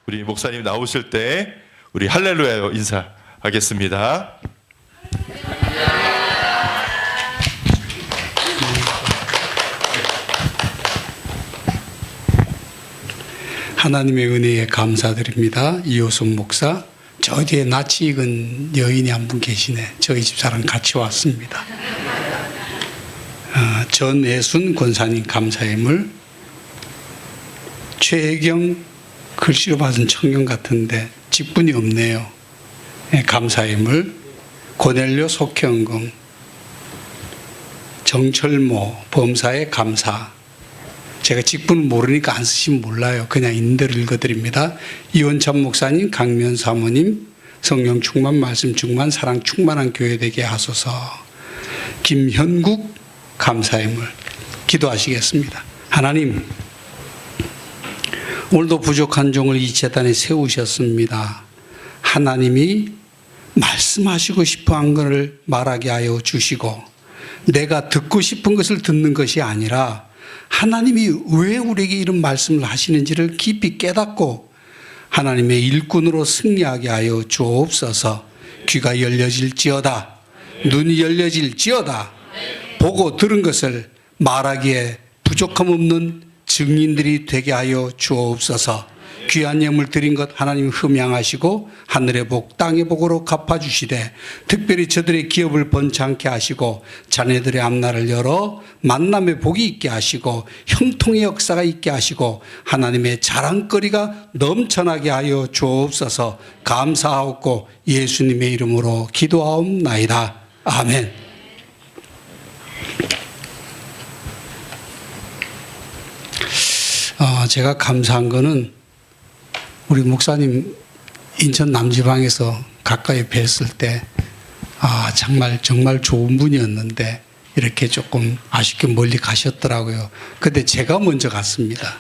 우리 목사님 나오실 때 우리 할렐루야 인사하겠습니다. 하나님의 은혜에 감사드립니다. 이호순 목사, 저 뒤에 낯이 익은 여인이 한 분 계시네. 저희 집사람 같이 왔습니다. 전애순 권사님 감사임을, 최혜경 글씨로 받은 청년 같은데 직분이 없네요. 감사임을, 고넬료 속현금, 정철모 범사의 감사. 제가 직분을 모르니까 안 쓰시면 몰라요. 그냥 있는 대로 읽어드립니다. 이원찬 목사님, 강면 사모님, 성령 충만, 말씀 충만, 사랑 충만한 교회 되게 하소서. 김현국 감사임을 기도하시겠습니다. 하나님, 오늘도 부족한 종을 이 재단에 세우셨습니다. 하나님이 말씀하시고 싶어한 것을 말하게 하여 주시고, 내가 듣고 싶은 것을 듣는 것이 아니라 하나님이 왜 우리에게 이런 말씀을 하시는지를 깊이 깨닫고 하나님의 일꾼으로 승리하게 하여 주옵소서. 귀가 열려질지어다, 눈이 열려질지어다, 보고 들은 것을 말하기에 부족함 없는 증인들이 되게 하여 주옵소서. 귀한 예물 드린 것 하나님 흠양하시고 하늘의 복 땅의 복으로 갚아주시되, 특별히 저들의 기업을 번창케 하시고 자녀들의 앞날을 열어 만남의 복이 있게 하시고 형통의 역사가 있게 하시고 하나님의 자랑거리가 넘쳐나게 하여 주옵소서. 감사하옵고 예수님의 이름으로 기도하옵나이다. 아멘. 제가 감사한 거는 우리 목사님 인천 남지방에서 가까이 뵀을 때 정말 좋은 분이었는데 이렇게 조금 아쉽게 멀리 가셨더라고요. 근데 제가 먼저 갔습니다.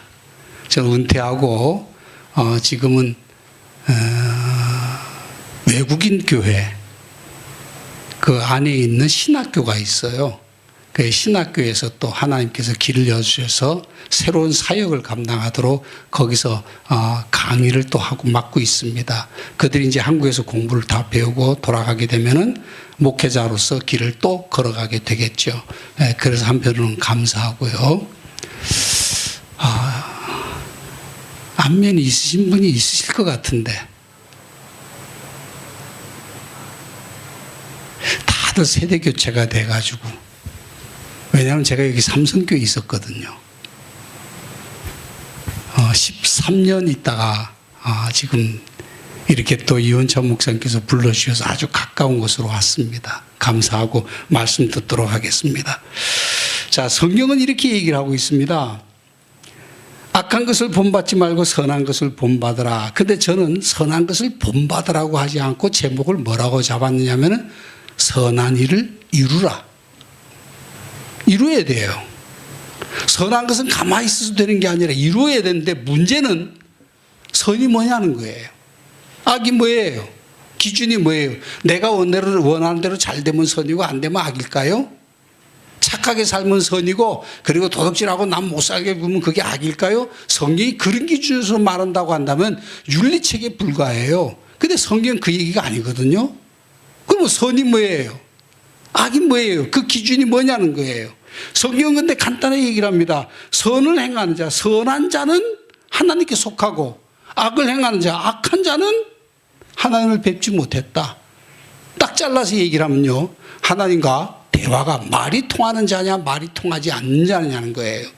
저는 은퇴하고 지금은 외국인 교회 그 안에 있는 신학교가 있어요. 그 신학교에서 또 하나님께서 길을 여주셔서 새로운 사역을 감당하도록 거기서 강의를 또 하고 맡고 있습니다. 그들이 이제 한국에서 공부를 다 배우고 돌아가게 되면은 목회자로서 길을 또 걸어가게 되겠죠. 그래서 한편으로는 감사하고요. 안면이 있으신 분이 있으실 것 같은데 다들 세대 교체가 돼가지고, 왜냐하면 제가 여기 삼성교에 있었거든요. 13년 있다가 지금 이렇게 또 이원찬 목사님께서 불러주셔서 아주 가까운 곳으로 왔습니다. 감사하고 말씀 듣도록 하겠습니다. 자, 성경은 이렇게 얘기를 하고 있습니다. 악한 것을 본받지 말고 선한 것을 본받으라. 근데 저는 선한 것을 본받으라고 하지 않고 제목을 뭐라고 잡았느냐면 선한 일을 이루라. 이루어야 돼요. 선한 것은 가만히 있어도 되는 게 아니라 이루어야 되는데, 문제는 선이 뭐냐는 거예요. 악이 뭐예요? 기준이 뭐예요? 내가 원하는 대로 잘 되면 선이고 안 되면 악일까요? 착하게 살면 선이고, 그리고 도둑질하고 남 못 살게 굴면 그게 악일까요? 성경이 그런 기준에서 말한다고 한다면 윤리책에 불과해요. 근데 성경은 그 얘기가 아니거든요. 그러면 선이 뭐예요? 악이 뭐예요? 그 기준이 뭐냐는 거예요. 성경은 근데 간단하게 얘기를 합니다. 선을 행하는 자, 선한 자는 하나님께 속하고, 악을 행하는 자, 악한 자는 하나님을 뵙지 못했다. 딱 잘라서 얘기를 하면요, 하나님과 대화가 말이 통하는 자냐 말이 통하지 않는 자냐는 거예요.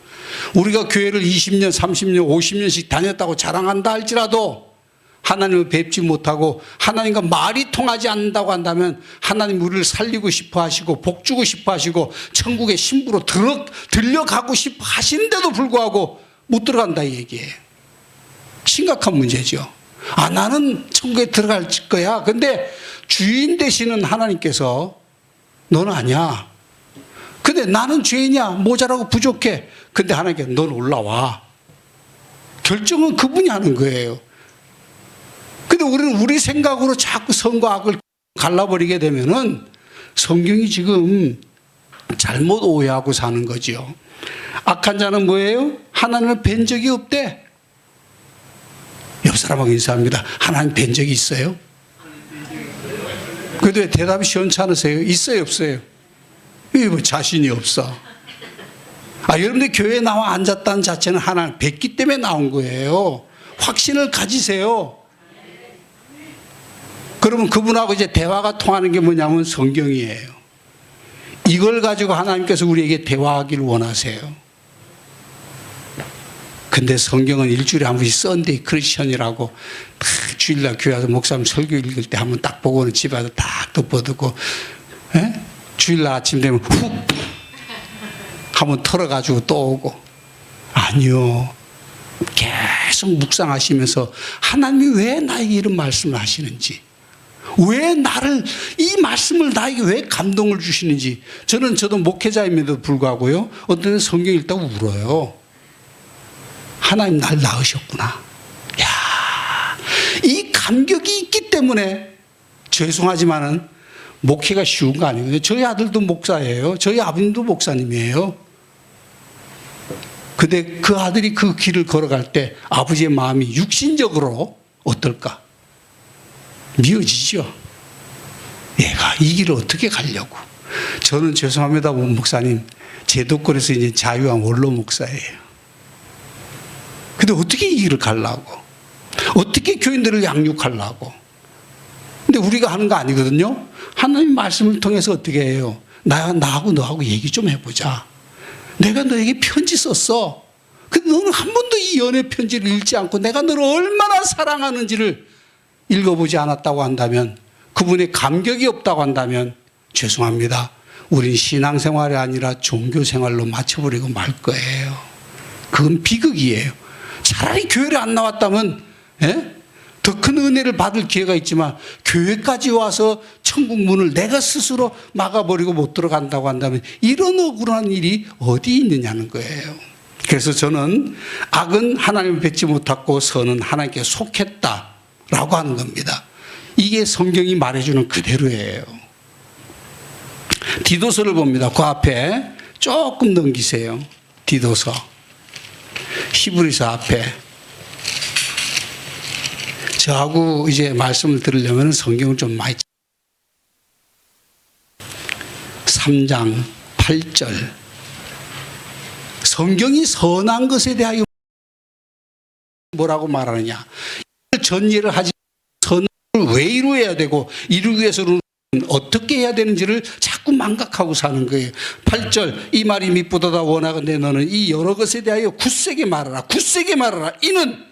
우리가 교회를 20년, 30년, 50년씩 다녔다고 자랑한다 할지라도 하나님을 뵙지 못하고 하나님과 말이 통하지 않는다고 한다면, 하나님 우리를 살리고 싶어 하시고 복 주고 싶어 하시고 천국의 신부로 들려가고 싶어 하시는데도 불구하고 못 들어간다 이 얘기예요. 심각한 문제죠. 나는 천국에 들어갈 거야. 근데 주인 되시는 하나님께서 너는 아니야. 근데 나는 죄인이야. 모자라고 부족해. 근데 하나님께서 넌 올라와. 결정은 그분이 하는 거예요. 근데 우리는 우리 생각으로 자꾸 선과 악을 갈라버리게 되면은 성경이 지금 잘못 오해하고 사는 거지요. 악한 자는 뭐예요? 하나님을 뵌 적이 없대. 옆 사람하고 인사합니다. 하나님 뵌 적이 있어요? 그래도 왜 대답이 시원찮으세요? 있어요, 없어요? 이게 뭐 자신이 없어. 여러분들 교회에 나와 앉았다는 자체는 하나님 뵙기 때문에 나온 거예요. 확신을 가지세요. 그러면 그분하고 이제 대화가 통하는 게 뭐냐면 성경이에요. 이걸 가지고 하나님께서 우리에게 대화하기를 원하세요. 근데 성경은 일주일에 한 번씩 썬데이 크리스천이라고 주일날 교회 와서 목사님 설교 읽을 때 한번 딱 보고는 집에 와서 딱 덮어두고 주일날 아침 되면 훅 한번 털어가지고 또 오고. 아니요. 계속 묵상하시면서 하나님이 왜 나에게 이런 말씀을 하시는지, 왜 나를, 이 말씀을 나에게 왜 감동을 주시는지. 저도 목회자임에도 불구하고요, 어떤 때는 성경 읽다가 울어요. 하나님 날 낳으셨구나. 야, 이 감격이 있기 때문에, 죄송하지만은 목회가 쉬운 거 아니거든요. 저희 아들도 목사예요. 저희 아버님도 목사님이에요. 근데 그 아들이 그 길을 걸어갈 때 아버지의 마음이 육신적으로 어떨까? 미어지죠. 얘가 이 길을 어떻게 가려고. 저는 죄송합니다, 목사님. 제도권에서 이제 자유한 원로 목사예요. 근데 어떻게 이 길을 가려고? 어떻게 교인들을 양육하려고? 근데 우리가 하는 거 아니거든요. 하나님 말씀을 통해서 어떻게 해요? 나하고 너하고 얘기 좀 해보자. 내가 너에게 편지 썼어. 근데 너는 한 번도 이 연애 편지를 읽지 않고 내가 너를 얼마나 사랑하는지를 읽어보지 않았다고 한다면, 그분의 감격이 없다고 한다면 죄송합니다. 우린 신앙생활이 아니라 종교생활로 맞춰버리고 말 거예요. 그건 비극이에요. 차라리 교회를 안 나왔다면 더 큰 은혜를 받을 기회가 있지만, 교회까지 와서 천국 문을 내가 스스로 막아버리고 못 들어간다고 한다면 이런 억울한 일이 어디 있느냐는 거예요. 그래서 저는 악은 하나님을 뵙지 못하고 선은 하나님께 속했다라고 하는 겁니다. 이게 성경이 말해주는 그대로예요. 디도서를 봅니다. 그 앞에 조금 넘기세요. 디도서, 히브리서 앞에. 저하고 이제 말씀을 들으려면 성경을 좀 많이 3장 8절. 성경이 선한 것에 대하여 뭐라고 말하느냐. 전예를 하지, 선을 왜 이루어야 되고 이루기 위해서는 어떻게 해야 되는지를 자꾸 망각하고 사는 거예요. 8절, 이 말이 미쁘도다 원하건대 너는 이 여러 것에 대하여 굳세게 말하라. 굳세게 말하라. 이는,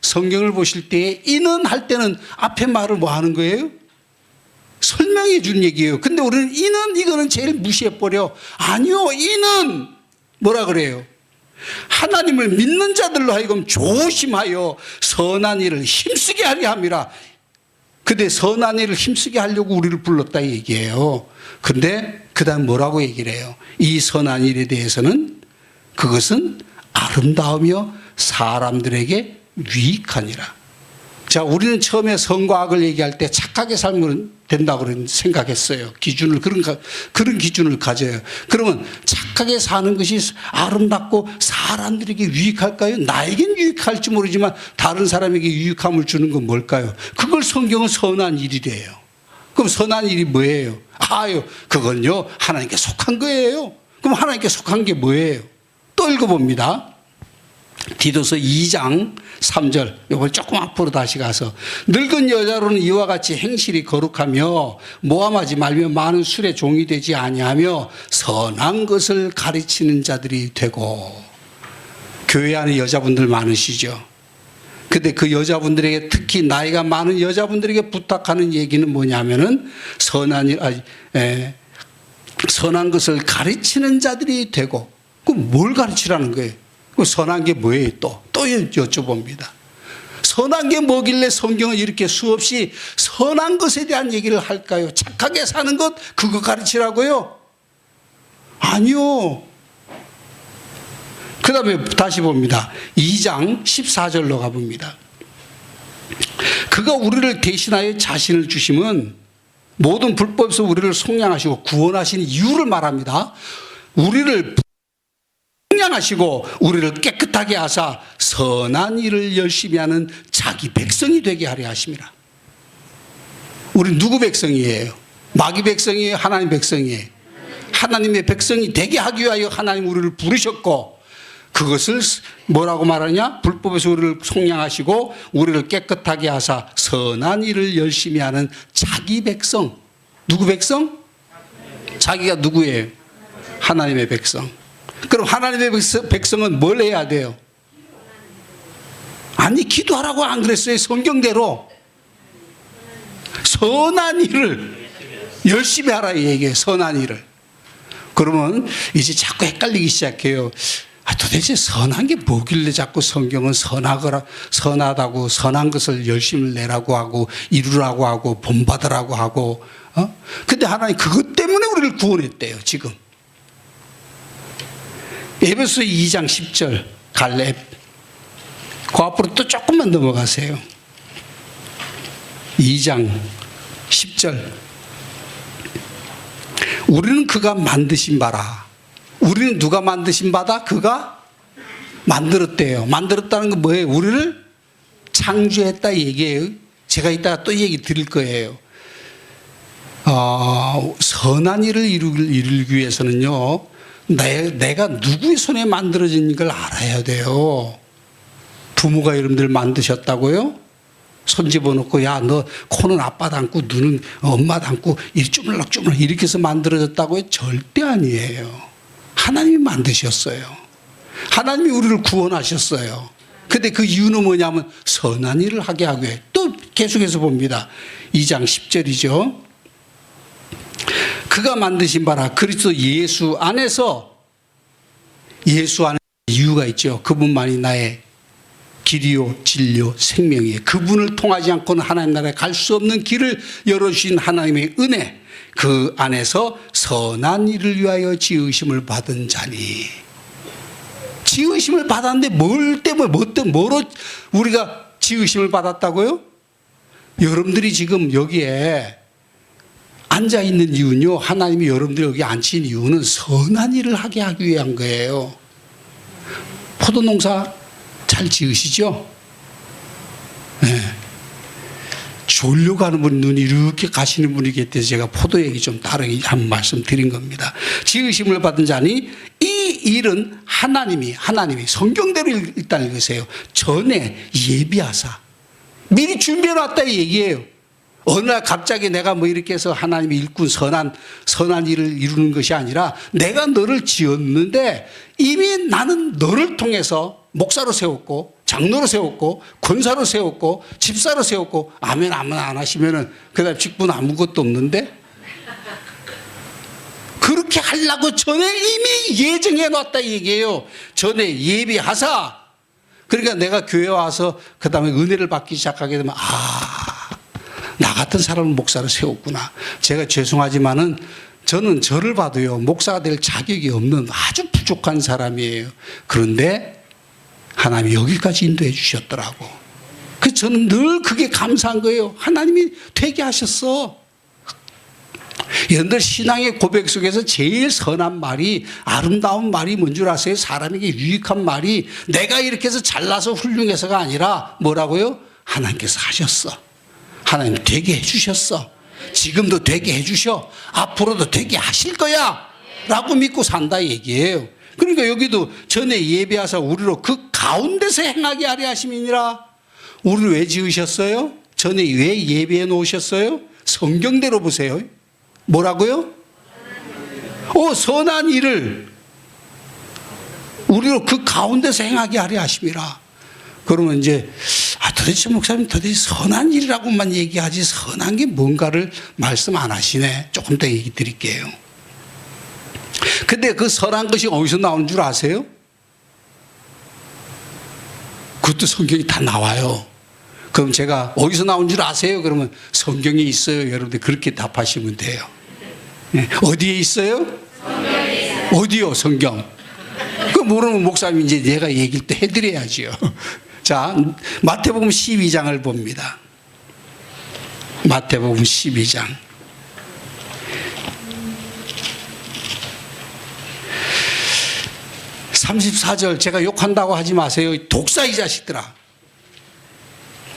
성경을 보실 때 이는 할 때는 앞에 말을 뭐 하는 거예요? 설명해 주는 얘기예요. 근데 우리는 이는, 이거는 제일 무시해버려. 아니요, 이는 뭐라 그래요? 하나님을 믿는 자들로 하여금 조심하여 선한 일을 힘쓰게 하려 함이라. 근데 선한 일을 힘쓰게 하려고 우리를 불렀다 이 얘기예요. 근데 그 다음 뭐라고 얘기를 해요? 이 선한 일에 대해서는 그것은 아름다우며 사람들에게 유익하니라. 자, 우리는 처음에 선과 악을 얘기할 때 착하게 살면 된다고 생각했어요. 기준을, 그런 기준을 가져요. 그러면 착하게 사는 것이 아름답고 사람들에게 유익할까요? 나에겐 유익할지 모르지만 다른 사람에게 유익함을 주는 건 뭘까요? 그걸 성경은 선한 일이래요. 그럼 선한 일이 뭐예요? 그건요, 하나님께 속한 거예요. 그럼 하나님께 속한 게 뭐예요? 또 읽어봅니다. 디도서 2장 3절, 이걸 조금 앞으로 다시 가서, 늙은 여자로는 이와 같이 행실이 거룩하며 모함하지 말며 많은 술에 종이 되지 아니하며 선한 것을 가르치는 자들이 되고. 교회 안에 여자분들 많으시죠? 근데 그 여자분들에게, 특히 나이가 많은 여자분들에게 부탁하는 얘기는 뭐냐면은 선한 것을 가르치는 자들이 되고. 그럼 뭘 가르치라는 거예요? 선한 게 뭐예요? 또 여쭤봅니다. 선한 게 뭐길래 성경은 이렇게 수없이 선한 것에 대한 얘기를 할까요? 착하게 사는 것, 그거 가르치라고요? 아니요. 그 다음에 다시 봅니다. 2장 14절로 가봅니다. 그가 우리를 대신하여 자신을 주심은 모든 불법에서 우리를 속량하시고 구원하신 이유를 말합니다. 우리를 속량하시고 우리를 깨끗하게 하사 선한 일을 열심히 하는 자기 백성이 되게 하려 하심이라. 우리 누구 백성이에요? 마귀 백성이에요? 하나님 백성이에요? 하나님의 백성이 되게 하기 위하여 하나님 우리를 부르셨고, 그것을 뭐라고 말하냐? 불법에서 우리를 속량하시고 우리를 깨끗하게 하사 선한 일을 열심히 하는 자기 백성. 누구 백성? 자기가 누구예요? 하나님의 백성. 그럼 하나님의 백성은 뭘 해야 돼요? 아니, 기도하라고 안 그랬어요? 성경대로 선한 일을 열심히 하라 이 얘기예요. 선한 일을. 그러면 이제 자꾸 헷갈리기 시작해요. 도대체 선한 게 뭐길래 자꾸 성경은 선하다고 선한 것을 열심히 내라고 하고 이루라고 하고 본받으라고 하고, 근데 하나님 그것 때문에 우리를 구원했대요. 지금 에베소 2장 10절 갈렙, 그 앞으로 또 조금만 넘어가세요. 2장 10절. 우리는 그가 만드신 바라. 우리는 누가 만드신 바다? 그가 만들었대요. 만들었다는 건 뭐예요? 우리를 창조했다 얘기예요. 제가 이따가 또 얘기 드릴 거예요. 선한 일을 이루기 위해서는요, 내가 누구의 손에 만들어진 걸 알아야 돼요. 부모가 여러분들 만드셨다고요? 손 집어넣고, 야, 너 코는 아빠 닮고 눈은 엄마 닮고 이렇게 쪼물락쪼물락 이렇게 해서 만들어졌다고요? 절대 아니에요. 하나님이 만드셨어요. 하나님이 우리를 구원하셨어요. 근데 그 이유는 뭐냐면 선한 일을 하게 하기 위해. 또 계속해서 봅니다. 2장 10절이죠. 그가 만드신 바라 그리스도 예수 안에서, 예수 안에 이유가 있죠. 그분만이 나의 길이요 진리요 생명이에요. 그분을 통하지 않고는 하나님 나라에 갈 수 없는 길을 열어주신 하나님의 은혜, 그 안에서 선한 일을 위하여 지으심을 받은 자니. 지으심을 받았는데 뭘 때문에, 뭐로 우리가 지으심을 받았다고요? 여러분들이 지금 여기에 앉아 있는 이유는요, 하나님이 여러분들 여기 앉힌 이유는 선한 일을 하게 하기 위한 거예요. 포도 농사 잘 지으시죠? 네. 졸려고 하는 분, 눈이 이렇게 가시는 분이 계셔서 제가 포도 얘기 좀 다르게 한 말씀 드린 겁니다. 지으심을 받은 자니 이 일은 하나님이 성경대로 일단 읽으세요. 전에 예비하사 미리 준비해 놨다 이 얘기예요. 어느 날 갑자기 내가 뭐 이렇게 해서 하나님이 일꾼 선한 일을 이루는 것이 아니라 내가 너를 지었는데 이미 나는 너를 통해서 목사로 세웠고 장로로 세웠고 권사로 세웠고 집사로 세웠고, 아멘 아무나 안 하시면은 그다음 직분 아무것도 없는데, 그렇게 하려고 전에 이미 예정해 놨다 얘기예요. 전에 예비하사. 그러니까 내가 교회 와서 그다음에 은혜를 받기 시작하게 되면 나 같은 사람을 목사로 세웠구나. 제가 죄송하지만은 저는 저를 봐도요, 목사가 될 자격이 없는 아주 부족한 사람이에요. 그런데 하나님이 여기까지 인도해 주셨더라고. 그래서 저는 늘 그게 감사한 거예요. 하나님이 되게 하셨어. 여러분들 신앙의 고백 속에서 제일 선한 말이, 아름다운 말이 뭔 줄 아세요? 사람에게 유익한 말이 내가 이렇게 해서 잘나서 훌륭해서가 아니라 뭐라고요? 하나님께서 하셨어. 하나님 되게 해주셨어. 지금도 되게 해주셔. 앞으로도 되게 하실 거야 라고 믿고 산다 얘기예요. 그러니까 여기도 전에 예배하사 우리로 그 가운데서 행하게 하려 하심이니라. 우리를 왜 지으셨어요? 전에 왜 예배해 놓으셨어요? 성경대로 보세요. 뭐라고요? 선한 일을 우리로 그 가운데서 행하게 하려 하심이라. 그러면 이제 도대체 목사님 도대체 선한 일이라고만 얘기하지 선한 게 뭔가를 말씀 안 하시네. 조금 더 얘기 드릴게요. 근데 그 선한 것이 어디서 나오는 줄 아세요? 그것도 성경이 다 나와요. 그럼 제가 어디서 나온 줄 아세요? 그러면 성경에 있어요. 여러분들 그렇게 답하시면 돼요. 네. 어디에 있어요? 성경에 있어요. 어디요? 성경. 그 모르는 목사님이 이제 내가 얘기를 또 해드려야지요. 자, 마태복음 12장을 봅니다. 마태복음 12장. 34절 제가 욕한다고 하지 마세요. 독사 이 자식들아.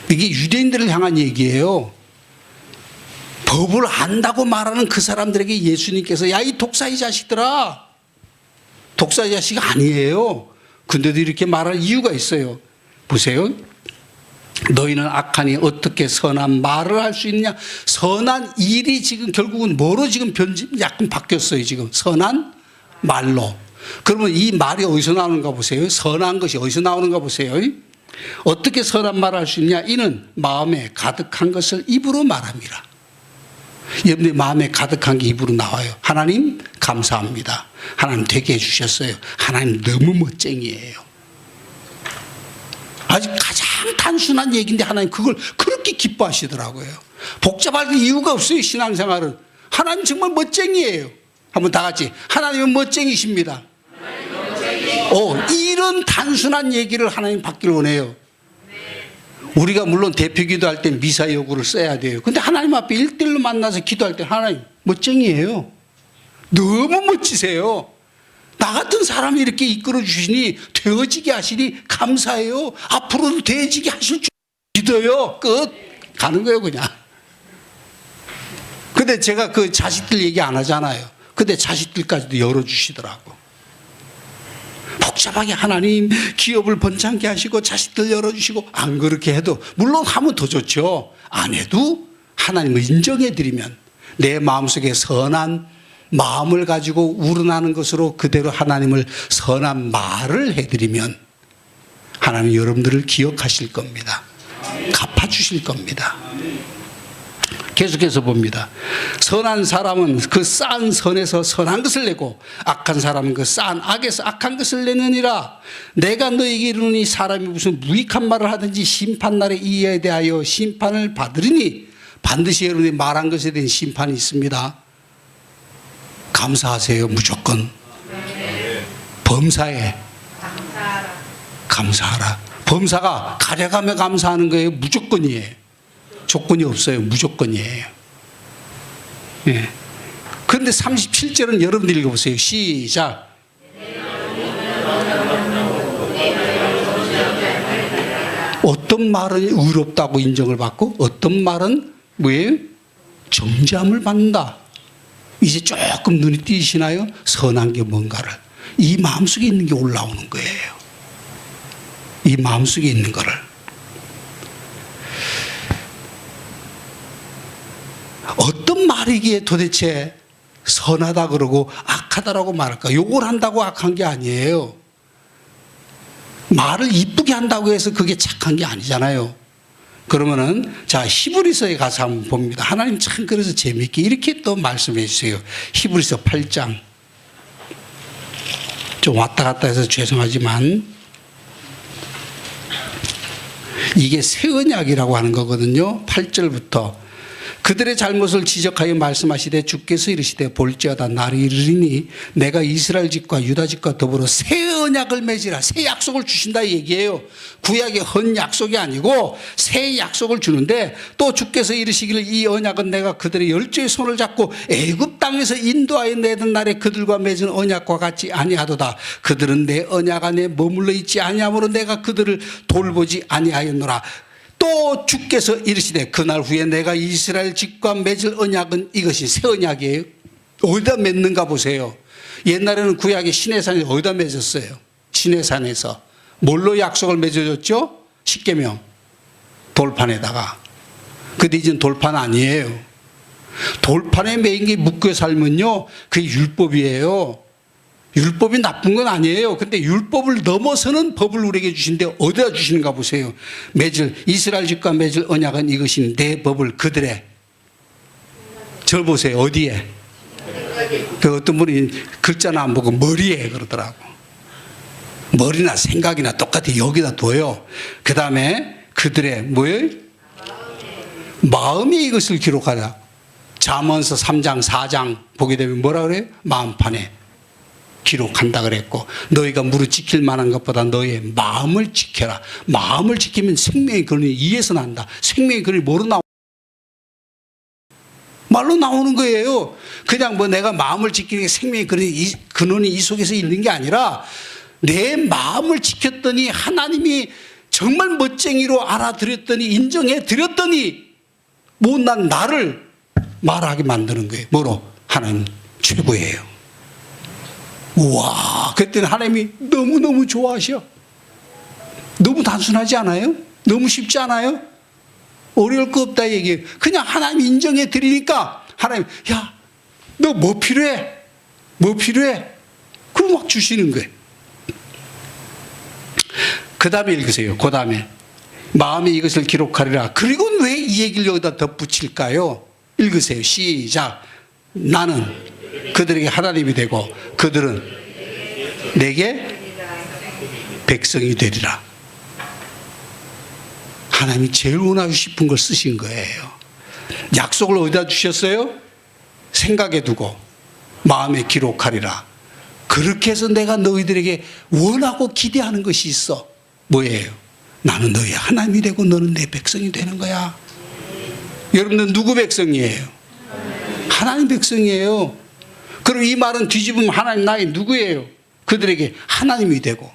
이게 유대인들을 향한 얘기예요. 법을 안다고 말하는 그 사람들에게 예수님께서 야 이 독사 이 자식들아. 독사 이 자식 아니에요. 근데도 이렇게 말할 이유가 있어요. 보세요. 너희는 악하니 어떻게 선한 말을 할 수 있느냐. 선한 일이 지금 결국은 뭐로 지금 약간 바뀌었어요. 지금 선한 말로. 그러면 이 말이 어디서 나오는가 보세요. 선한 것이 어디서 나오는가 보세요. 어떻게 선한 말을 할 수 있냐. 이는 마음에 가득한 것을 입으로 말합니다. 여러분의 마음에 가득한 게 입으로 나와요. 하나님 감사합니다. 하나님 되게 해주셨어요. 하나님 너무 멋쟁이에요. 아주 가장 단순한 얘기인데 하나님 그걸 그렇게 기뻐하시더라고요. 복잡할 이유가 없어요. 신앙생활은. 하나님 정말 멋쟁이에요. 한번 다 같이 하나님은 멋쟁이십니다. 이런 단순한 얘기를 하나님 받기를 원해요. 우리가 물론 대표 기도할 때 미사 여구를 써야 돼요. 근데 하나님 앞에 1대1로 만나서 기도할 때 하나님 멋쟁이에요. 너무 멋지세요. 나 같은 사람이 이렇게 이끌어 주시니 되어지게 하시니 감사해요. 앞으로도 되어지게 하실 줄 믿어요. 끝. 가는 거예요 그냥. 근데 제가 그 자식들 얘기 안 하잖아요. 근데 자식들까지도 열어주시더라고. 복잡하게 하나님 기업을 번창게 하시고 자식들 열어주시고 안 그렇게 해도 물론 하면 더 좋죠. 안 해도 하나님을 인정해드리면 내 마음속에 선한 마음을 가지고 우러나는 것으로 그대로 하나님을 선한 말을 해드리면 하나님 여러분들을 기억하실 겁니다. 갚아주실 겁니다. 계속해서 봅니다. 선한 사람은 그 싼 선에서 선한 것을 내고 악한 사람은 그 싼 악에서 악한 것을 내느니라. 내가 너에게 이르노니 사람이 무슨 무익한 말을 하든지 심판날에 이에 대하여 심판을 받으리니 반드시 여러분이 말한 것에 대한 심판이 있습니다. 감사하세요. 무조건. 범사에 감사하라. 범사가 가려가며 감사하는 거예요. 무조건이에요. 조건이 없어요. 무조건이에요. 예. 그런데 37절은 여러분들 읽어보세요. 시작. 어떤 말은 의롭다고 인정을 받고 어떤 말은 뭐예요? 정죄함을 받는다. 이제 조금 눈이 띄시나요? 선한 게 뭔가를. 이 마음속에 있는 게 올라오는 거예요. 이 마음속에 있는 거를. 어떤 말이기에 도대체 선하다 그러고 악하다라고 말할까? 욕을 한다고 악한 게 아니에요. 말을 이쁘게 한다고 해서 그게 착한 게 아니잖아요. 그러면은 자 히브리서에 가서 한번 봅니다. 하나님 참 그래서 재미있게 이렇게 또 말씀해 주세요. 히브리서 8장. 좀 왔다 갔다 해서 죄송하지만 이게 새 언약이라고 하는 거거든요. 8절부터 그들의 잘못을 지적하여 말씀하시되 주께서 이르시되 볼지어다 날이 이르리니 내가 이스라엘 집과 유다 집과 더불어 새 언약을 맺으라. 새 약속을 주신다 이 얘기예요. 구약의 헌 약속이 아니고 새 약속을 주는데 또 주께서 이르시기를 이 언약은 내가 그들의 열조의 손을 잡고 애굽 땅에서 인도하여 내던 날에 그들과 맺은 언약과 같지 아니하도다. 그들은 내 언약 안에 머물러 있지 아니하므로 내가 그들을 돌보지 아니하였노라. 또 주께서 이르시되 그날 후에 내가 이스라엘 집과 맺을 언약은 이것이 새 언약이에요. 어디다 맺는가 보세요. 옛날에는 구약의 시내산에 어디다 맺었어요? 시내산에서. 뭘로 약속을 맺어줬죠? 십계명. 돌판에다가. 근데 이제는 돌판 아니에요. 돌판에 매인 게 묶여 살면요 그게 율법이에요. 율법이 나쁜 건 아니에요. 근데 율법을 넘어서는 법을 우리에게 주신데 어디다 주시는가 보세요. 맺을 이스라엘 집과 맺을 언약은 이것이 내 법을 그들의 절 보세요. 어디에? 그 어떤 분이 글자나 안 보고 머리에 그러더라고. 머리나 생각이나 똑같이 여기다 둬요. 그 다음에 그들의 뭐예요? 마음이 이것을 기록하라. 잠언서 3장 4장 보게 되면 뭐라 그래요? 마음판에 기록한다 그랬고 너희가 무릇 지킬 만한 것보다 너희의 마음을 지켜라. 마음을 지키면 생명의 근원이 이에서 난다. 생명의 근원이 뭐로 나오는 말로 나오는 거예요. 그냥 뭐 내가 마음을 지키는 게 생명의 근원이 이 속에서 있는 게 아니라 내 마음을 지켰더니 하나님이 정말 멋쟁이로 알아들였더니 인정해 드렸더니 못난 나를 말하게 만드는 거예요. 뭐로? 하나님 최고예요. 우와, 그때는 하나님이 너무너무 좋아하셔. 너무 단순하지 않아요? 너무 쉽지 않아요? 어려울 거 없다 얘기해요. 그냥 하나님 인정해 드리니까 하나님, 야, 너 뭐 필요해? 뭐 필요해? 그럼 막 주시는 거예요. 그 다음에 읽으세요. 그 다음에 마음에 이것을 기록하리라. 그리고 왜 이 얘기를 여기다 덧붙일까요? 읽으세요. 시작. 나는 그들에게 하나님이 되고 그들은 내게 백성이 되리라. 하나님이 제일 원하고 싶은 걸 쓰신 거예요. 약속을 어디다 주셨어요? 생각에 두고 마음에 기록하리라. 그렇게 해서 내가 너희들에게 원하고 기대하는 것이 있어. 뭐예요? 나는 너희 하나님이 되고 너는 내 백성이 되는 거야. 여러분들 누구 백성이에요? 하나님 백성이에요. 그럼 이 말은 뒤집으면 하나님 나의 누구예요? 그들에게 하나님이 되고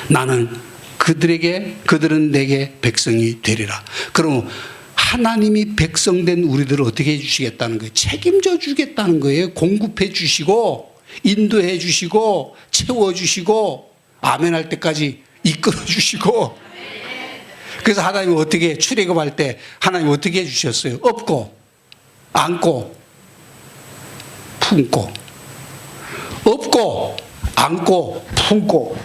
나는 그들은 내게 백성이 되리라. 그럼 하나님이 백성된 우리들을 어떻게 해주시겠다는 거예요? 책임져 주겠다는 거예요. 공급해 주시고 인도해 주시고 채워주시고 아멘 할 때까지 이끌어 주시고. 그래서 하나님이 어떻게 출애굽할 때 하나님 어떻게 해주셨어요? 업고 안고 품고 업고 안고 품고.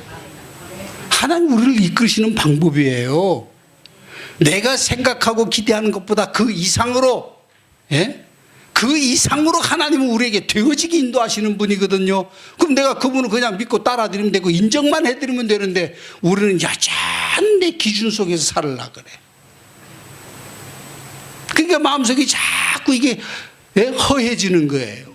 하나님 우리를 이끄시는 방법이에요. 내가 생각하고 기대하는 것보다 그 이상으로, 예? 그 이상으로 하나님은 우리에게 되어지게 인도하시는 분이거든요. 그럼 내가 그분을 그냥 믿고 따라드리면 되고 인정만 해드리면 되는데 우리는 여전히 내 기준 속에서 살으려고 그래. 그러니까 마음속이 자꾸 이게, 예? 허해지는 거예요.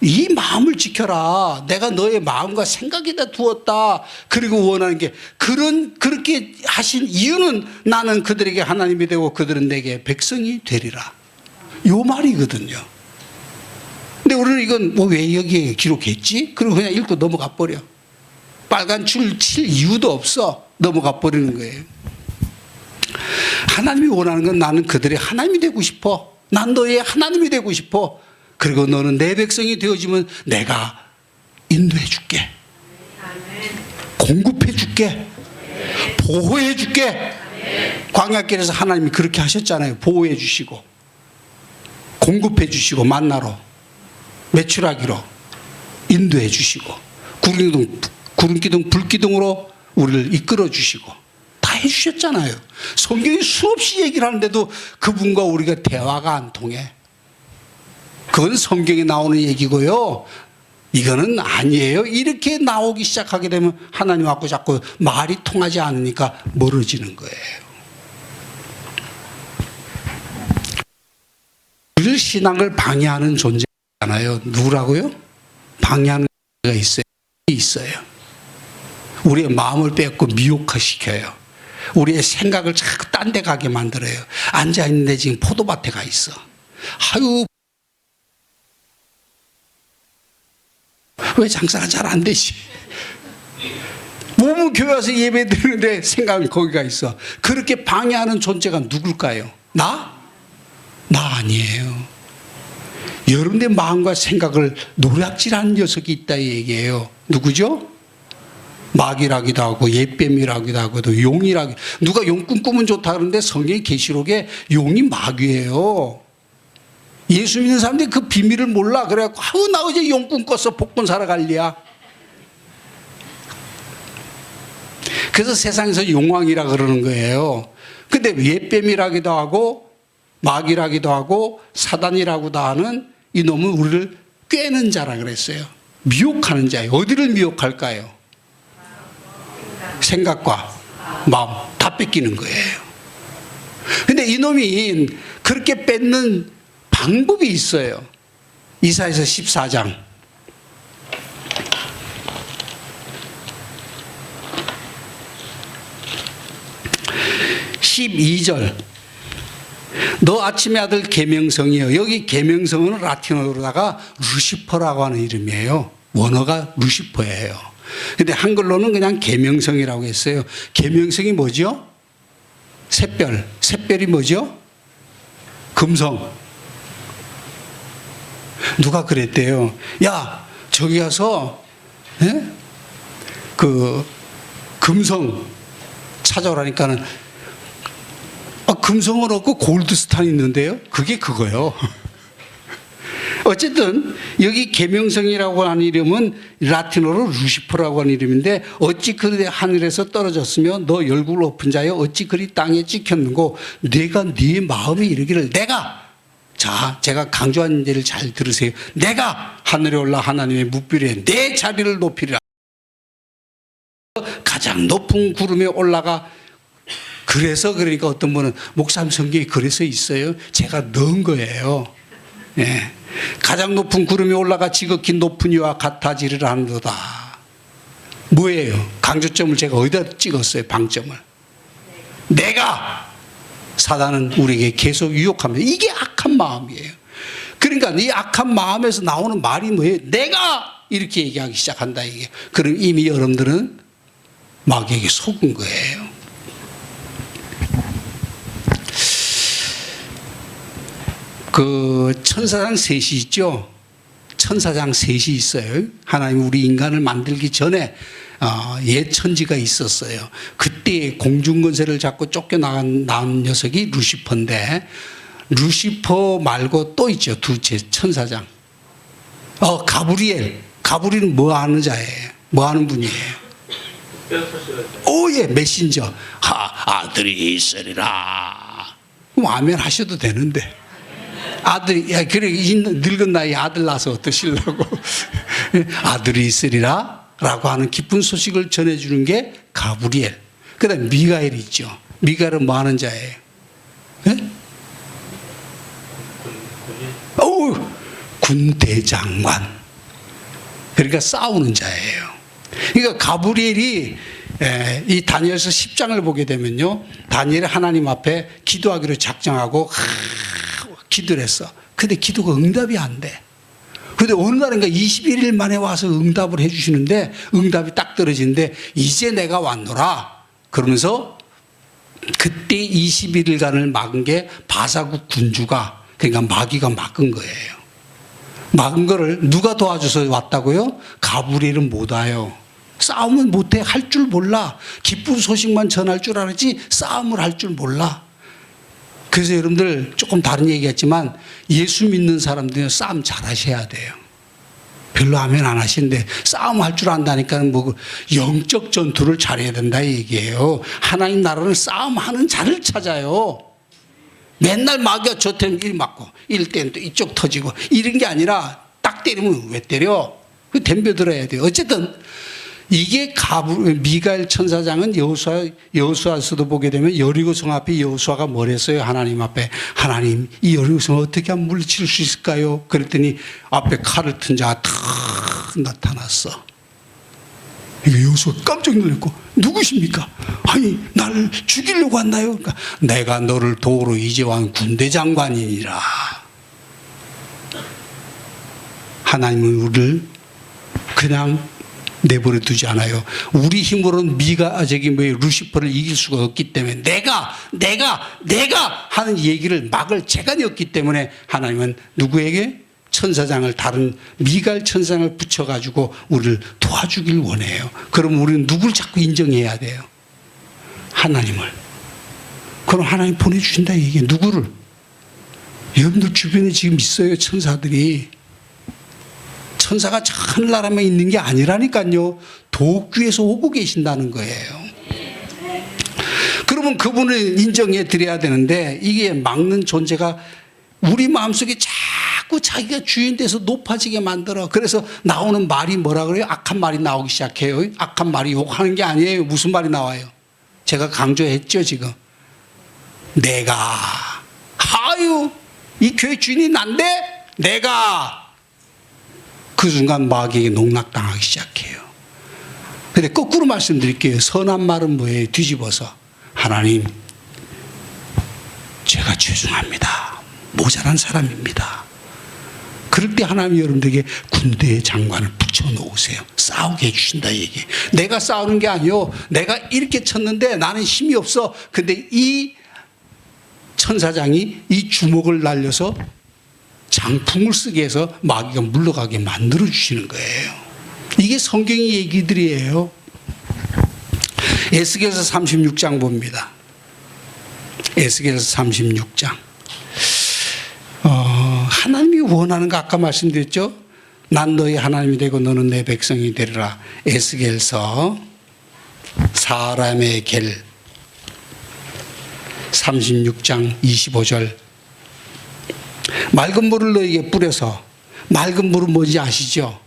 이 마음을 지켜라. 내가 너의 마음과 생각에다 두었다. 그리고 원하는 게 그렇게 하신 이유는 나는 그들에게 하나님이 되고 그들은 내게 백성이 되리라. 요 말이거든요. 근데 우리는 이건 뭐 왜 여기에 기록했지? 그리고 그냥 읽고 넘어가 버려. 빨간 줄 칠 이유도 없어. 넘어가 버리는 거예요. 하나님이 원하는 건 나는 그들의 하나님이 되고 싶어. 난 너의 하나님이 되고 싶어. 그리고 너는 내 백성이 되어지면 내가 인도해 줄게. 공급해 줄게. 보호해 줄게. 광야길에서 하나님이 그렇게 하셨잖아요. 보호해 주시고 공급해 주시고 만나로 메추라기로 인도해 주시고 구름기둥 불기둥으로 우리를 이끌어 주시고 다 해주셨잖아요. 성경이 수없이 얘기를 하는데도 그분과 우리가 대화가 안 통해. 그건 성경에 나오는 얘기고요. 이거는 아니에요. 이렇게 나오기 시작하게 되면 하나님하고 자꾸 말이 통하지 않으니까 멀어지는 거예요. 우리 신앙을 방해하는 존재잖아요. 누구라고요? 방해하는 존재가 있어요. 우리의 마음을 뺏고 미혹시켜요. 우리의 생각을 자꾸 딴 데 가게 만들어요. 앉아있는데 지금 포도밭에 가 있어. 아유, 왜 장사가 잘 안 되지? 몸은 교회 와서 예배 드리는데 생각은 거기가 있어. 그렇게 방해하는 존재가 누굴까요? 나 아니에요. 여러분의 마음과 생각을 노략질하는 녀석이 있다 이 얘기예요. 누구죠? 마귀라기도 하고 옛뱀이라기도 하고 또 용이라기. 누가 용 꿈꾸면 좋다 그러는데 성경 계시록에 용이 마귀예요. 예수 믿는 사람들이 그 비밀을 몰라. 그래갖고 아우 나 어제 용 꿈꿨어. 복권 사러 갈리야. 그래서 세상에서 용왕이라 그러는 거예요. 근데 옛뱀이라기도 하고 마귀라기도 하고 사단이라고도 하는 이놈은 우리를 꿰는 자라 그랬어요. 미혹하는 자예요. 어디를 미혹할까요? 생각과 마음 다 뺏기는 거예요. 근데 이놈이 그렇게 뺏는 방법이 있어요. 이사야서 14장 12절 너 아침의 아들 계명성이여. 여기 계명성은 라틴어로다가 루시퍼라고 하는 이름이에요. 원어가 루시퍼예요. 근데 한글로는 그냥 계명성이라고 했어요. 계명성이 뭐죠? 샛별. 샛별이 뭐죠? 금성. 누가 그랬대요. 야, 저기 가서 그 금성 찾아오라니까는 금성은 없고 골드스탄이 있는데요. 그게 그거요. 어쨌든 여기 계명성이라고 하는 이름은 라틴어로 루시퍼라고 하는 이름인데 어찌 그리 하늘에서 떨어졌으며 너 열국을 엎은 자여 어찌 그리 땅에 찍혔는고 내가 네 마음에 이르기를 내가 자 제가 강조한 예를 잘 들으세요. 내가 하늘에 올라 하나님의 뭇별에 내 자리를 높이리라. 가장 높은 구름에 올라가 그래서 그러니까 어떤 분은 목사님 성경에 그래서 있어요. 제가 넣은 거예요. 예. 가장 높은 구름에 올라가 지극히 높은 이와 같아지리라 하는도다. 뭐예요? 강조점을 제가 어디다 찍었어요? 방점을. 내가 사단은 우리에게 계속 유혹합니다. 이게 악한 마음이에요. 그러니까 이 악한 마음에서 나오는 말이 뭐예요? 내가 이렇게 얘기하기 시작한다 이게. 그럼 이미 여러분들은 마귀에게 속은 거예요. 그 천사장 셋이 있죠. 천사장 셋이 있어요. 하나님 우리 인간을 만들기 전에 옛 천지가 있었어요. 그때 공중권세를 잡고 쫓겨나온 녀석이 루시퍼인데 루시퍼 말고 또 있죠. 두 천사장. 가브리엘. 가브리엘은 뭐 하는 자예요? 뭐 하는 분이에요? 예, 메신저. 아들이 있으리라. 그럼 아멘 하셔도 되는데. 아들이, 그래, 늙은 나이에 아들 낳아서 어떠시려고. 아들이 있으리라. 라고 하는 기쁜 소식을 전해주는 게 가브리엘. 그 다음에 미가엘이 있죠. 미가엘은 뭐 하는 자예요? 군대장관. 그러니까 싸우는 자예요. 그러니까 가브리엘이 이 다니엘서 10장을 보게 되면요. 다니엘이 하나님 앞에 기도하기로 작정하고 기도를 했어. 근데 기도가 응답이 안 돼. 근데 어느 날인가 21일 만에 와서 응답을 해 주시는데 응답이 딱 떨어지는데 이제 내가 왔노라. 그러면서 그때 21일간을 막은 게 바사국 군주가 그러니까 마귀가 막은 거예요. 막은 거를 누가 도와줘서 왔다고요? 가브리엘은 못 와요. 싸움은 못해. 할 줄 몰라. 기쁜 소식만 전할 줄 알았지 싸움을 할 줄 몰라. 그래서 여러분들 조금 다른 얘기했지만 예수 믿는 사람들은 싸움 잘하셔야 돼요. 별로 아멘 안 하시는데 싸움 할 줄 안다니까 뭐 영적 전투를 잘해야 된다 얘기예요. 하나님 나라는 싸움하는 자를 찾아요. 맨날 마귀가 저 때는 일 맞고 이럴 때는 또 이쪽 터지고 이런 게 아니라 딱 때리면 왜 때려? 그 덤벼들어야 돼요. 어쨌든 이게 미가엘 천사장은 여호수아서도 보게 되면 여리고성 앞에 여호수아가 뭘 했어요? 하나님 앞에 하나님 이 여리고성을 어떻게 하면 물리칠 수 있을까요? 그랬더니 앞에 칼을 튼 자가 탁 나타났어. 여호수아가 깜짝 놀랐고 누구십니까? 아니 나를 죽이려고 왔나요? 그러니까 내가 너를 도우러 이제 왕 군대장관이니라. 하나님은 우리를 그냥 내버려 두지 않아요. 우리 힘으로는 루시퍼를 이길 수가 없기 때문에 내가 하는 얘기를 막을 재간이 없기 때문에 하나님은 누구에게? 천사장을 다른 미가엘 천사장을 붙여가지고 우리를 도와주길 원해요. 그럼 우리는 누구를 자꾸 인정해야 돼요? 하나님을. 그럼 하나님 보내주신다 이게 누구를? 여러분들 주변에 지금 있어요 천사들이. 천사가 하늘나라만 있는 게 아니라니까요. 도끼에서 오고 계신다는 거예요. 그러면 그분을 인정해 드려야 되는데 이게 막는 존재가 우리 마음속에 자꾸 자기가 주인 돼서 높아지게 만들어. 그래서 나오는 말이 뭐라 그래요? 악한 말이 나오기 시작해요. 악한 말이 욕하는 게 아니에요. 무슨 말이 나와요? 제가 강조했죠 지금. 내가 이 교회 주인이 난데 내가 그 순간 마귀에게 농락당하기 시작해요. 근데 거꾸로 말씀드릴게요. 선한 말은 뭐예요? 뒤집어서 하나님 제가 죄송합니다. 모자란 사람입니다. 그럴 때 하나님이 여러분들에게 군대의 장관을 붙여놓으세요. 싸우게 해주신다 얘기. 내가 싸우는 게 아니요. 내가 이렇게 쳤는데 나는 힘이 없어. 근데 이 천사장이 이 주먹을 날려서 장풍을 쓰게 해서 마귀가 물러가게 만들어 주시는 거예요. 이게 성경의 얘기들이에요. 에스겔서 36장 봅니다. 에스겔서 36장. 하나님이 원하는 거 아까 말씀드렸죠? 난 너희 하나님이 되고 너는 내 백성이 되리라. 에스겔서 사람의 겔 36장 25절. 맑은 물을 너에게 뿌려서, 맑은 물은 뭔지 아시죠?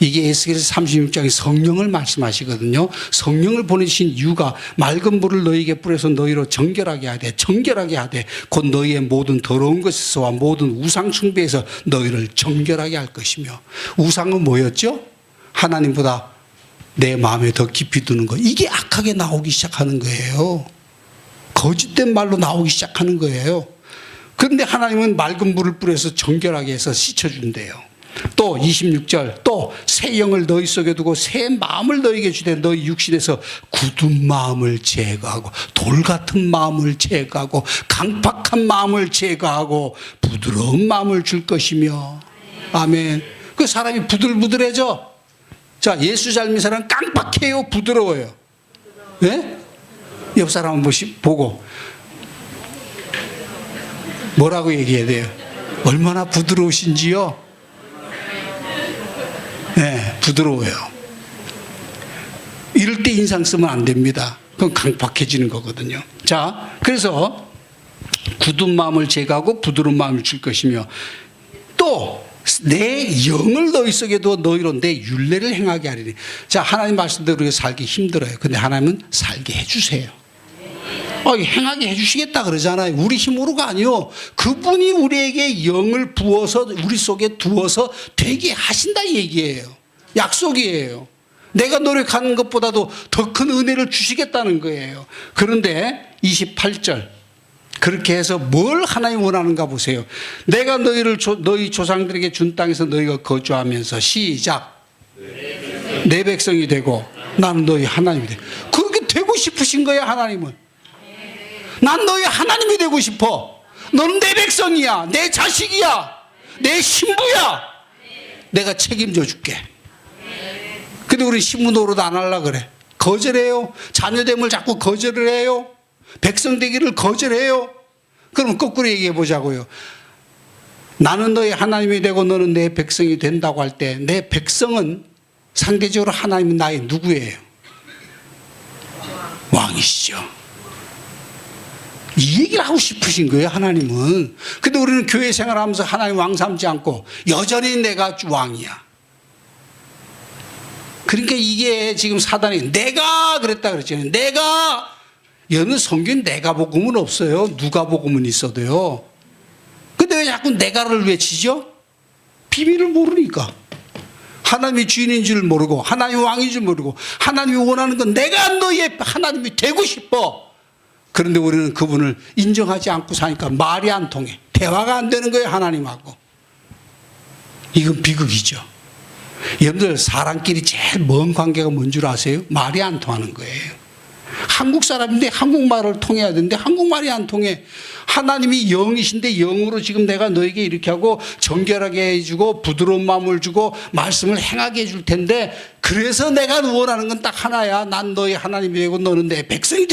이게 에스겔서 36장에 성령을 말씀하시거든요. 성령을 보내주신 이유가 맑은 물을 너희에게 뿌려서 너희로 정결하게 하되, 정결하게 하되 곧 너희의 모든 더러운 것에서와 모든 우상 숭배에서 너희를 정결하게 할 것이며. 우상은 뭐였죠? 하나님보다 내 마음에 더 깊이 두는 거. 이게 악하게 나오기 시작하는 거예요. 거짓된 말로 나오기 시작하는 거예요. 그런데 하나님은 맑은 물을 뿌려서 정결하게 해서 씻어준대요. 또 26절, 또 새 영을 너희 속에 두고 새 마음을 너희에게 주되 너희 육신에서 굳은 마음을 제거하고 돌 같은 마음을 제거하고 강팍한 마음을 제거하고 부드러운 마음을 줄 것이며. 아멘. 그 사람이 부들부들해져. 자, 예수 잘 믿는 사람은 깡박해요, 부드러워요? 예? 옆 사람 한번 보고 뭐라고 얘기해야 돼요? 얼마나 부드러우신지요? 네, 부드러워요. 이럴 때 인상 쓰면 안 됩니다. 그건 강팍해지는 거거든요. 자, 그래서 굳은 마음을 제거하고 부드러운 마음을 줄 것이며 또 내 영을 너희 속에 두어 너희로 내 율례를 행하게 하리니. 자, 하나님 말씀대로 우리가 살기 힘들어요. 근데 하나님은 살게 해주세요. 행하게 해주시겠다 그러잖아요. 우리 힘으로가 아니요. 그분이 우리에게 영을 부어서 우리 속에 두어서 되게 하신다 얘기예요. 약속이에요. 내가 노력하는 것보다도 더 큰 은혜를 주시겠다는 거예요. 그런데 28절 그렇게 해서 뭘 하나님 원하는가 보세요. 내가 너희 조상들에게 준 땅에서 너희가 거주하면서 시작 내 백성이 되고 나는 너희 하나님이 되고. 그렇게 되고 싶으신 거예요. 하나님은. 난 너희 하나님이 되고 싶어. 너는 내 백성이야. 내 자식이야. 내 신부야. 내가 책임져 줄게. 근데 우리 신부 노릇 안 하려고 그래. 거절해요. 자녀됨을 자꾸 거절을 해요. 백성 되기를 거절해요. 그럼 거꾸로 얘기해 보자고요. 나는 너희 하나님이 되고 너는 내 백성이 된다고 할 때 내 백성은 상대적으로 하나님은 나의 누구예요? 왕이시죠. 이 얘기를 하고 싶으신 거예요, 하나님은. 근데 우리는 교회 생활하면서 하나님 왕 삼지 않고 여전히 내가 왕이야. 그러니까 이게 지금 사단이 내가 그랬다 그랬잖아요. 내가. 여러분 성경에 내가 복음은 없어요. 누가 복음은 있어도요. 근데 왜 자꾸 내가를 외치죠? 비밀을 모르니까. 하나님이 주인인 줄 모르고 하나님이 왕인 줄 모르고 하나님이 원하는 건 내가 너의 하나님이 되고 싶어. 그런데 우리는 그분을 인정하지 않고 사니까 말이 안 통해. 대화가 안 되는 거예요, 하나님하고. 이건 비극이죠. 여러분들 사람끼리 제일 먼 관계가 뭔 줄 아세요? 말이 안 통하는 거예요. 한국 사람인데 한국말을 통해야 되는데 한국말이 안 통해. 하나님이 영이신데 영으로 지금 내가 너에게 이렇게 하고 정결하게 해주고 부드러운 마음을 주고 말씀을 행하게 해줄 텐데 그래서 내가 원하는 건 딱 하나야. 난 너의 하나님이 되고 너는 내 백성이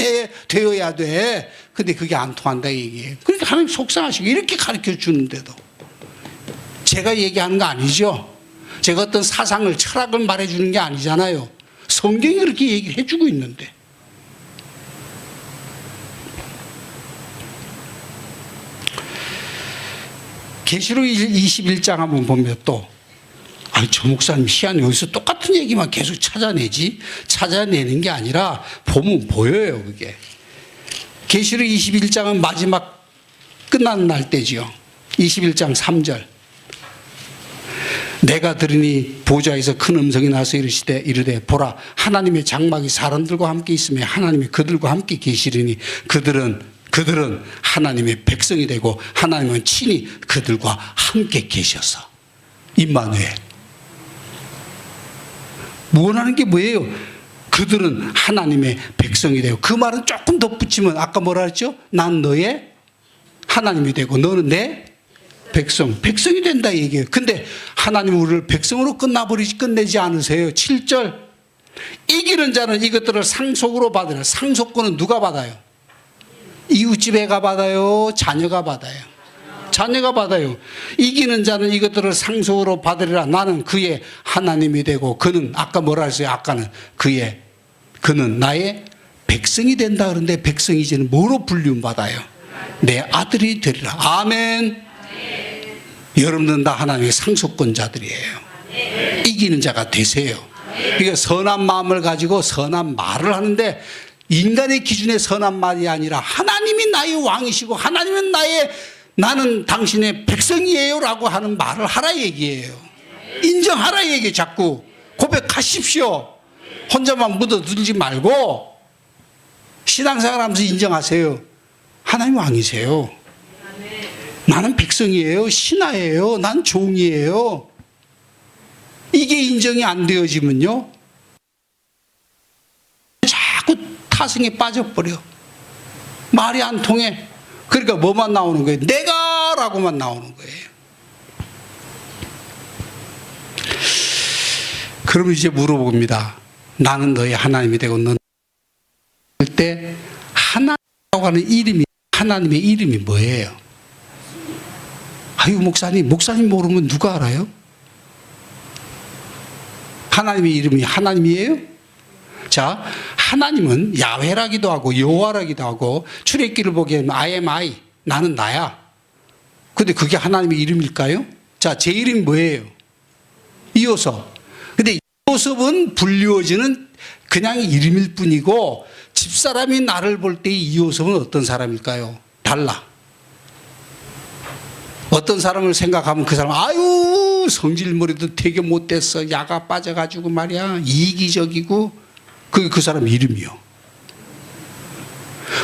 되어야 돼. 근데 그게 안 통한다 얘기예요. 그러니까 하나님 속상하시고 이렇게 가르쳐 주는데도 제가 얘기하는 거 아니죠. 제가 어떤 사상을 철학을 말해주는 게 아니잖아요. 성경이 그렇게 얘기를 해주고 있는데. 계시록 21장 한번 보면 또 저 목사님 희한해. 여기서 똑같은 얘기만 계속 찾아내지. 찾아내는 게 아니라 보면 보여요. 그게. 계시록 21장은 마지막 끝나는 날 때지요. 21장 3절. 내가 들으니 보좌에서 큰 음성이 나서 이르되 보라 하나님의 장막이 사람들과 함께 있으며 하나님이 그들과 함께 계시리니 그들은 하나님의 백성이 되고 하나님은 친히 그들과 함께 계셔서. 임마누엘. 원하는 게 뭐예요? 그들은 하나님의 백성이 되고, 그 말은 조금 덧붙이면 아까 뭐라 했죠? 난 너의 하나님이 되고 너는 내 백성이 된다 얘기예요. 근데 하나님 우리를 백성으로 끝내지 않으세요. 7절 이기는 자는 이것들을 상속으로 받으라. 상속권은 누가 받아요? 이웃집 애가 받아요? 자녀가 받아요? 자녀가 받아요. 이기는 자는 이것들을 상속으로 받으리라. 나는 그의 하나님이 되고 그는 아까 뭐라 했어요? 아까는 그는 나의 백성이 된다. 그런데 백성이지는 뭐로 불림받아요? 내 아들이 되리라. 아멘. 여러분들은 다 하나님의 상속권자들이에요. 이기는 자가 되세요. 그러니까 선한 마음을 가지고 선한 말을 하는데, 인간의 기준의 선한 말이 아니라 하나님이 나의 왕이시고 하나님은 나는 당신의 백성이에요 라고 하는 말을 하라 얘기예요. 인정하라 얘기예요. 자꾸 고백하십시오. 혼자만 묻어두지 말고 신앙생활 하면서 인정하세요. 하나님 왕이세요. 나는 백성이에요. 신하예요. 난 종이에요. 이게 인정이 안 되어지면요, 자꾸 타성에 빠져버려. 말이 안 통해. 그러니까 뭐만 나오는 거예요? 내가 라고만 나오는 거예요. 그러면 이제 물어봅니다. 나는 너의 하나님이 되고 너는 때 하나님이라고 하는 이름이, 하나님의 이름이 뭐예요? 아유, 목사님 모르면 누가 알아요? 하나님의 이름이 하나님이에요? 자, 하나님은 야훼라기도 하고 여호와라기도 하고, 출애굽기를 보게 되면 I am I, 나는 나야. 근데 그게 하나님의 이름일까요? 자, 제 이름이 뭐예요? 이호섭. 근데 이호섭은 불리워지는 그냥 이름일 뿐이고, 집사람이 나를 볼 때 이호섭은 어떤 사람일까요? 달라. 어떤 사람을 생각하면 그 사람, 아유, 성질머리도 되게 못됐어. 야가 빠져가지고 말이야. 이기적이고. 그 사람 이름이요.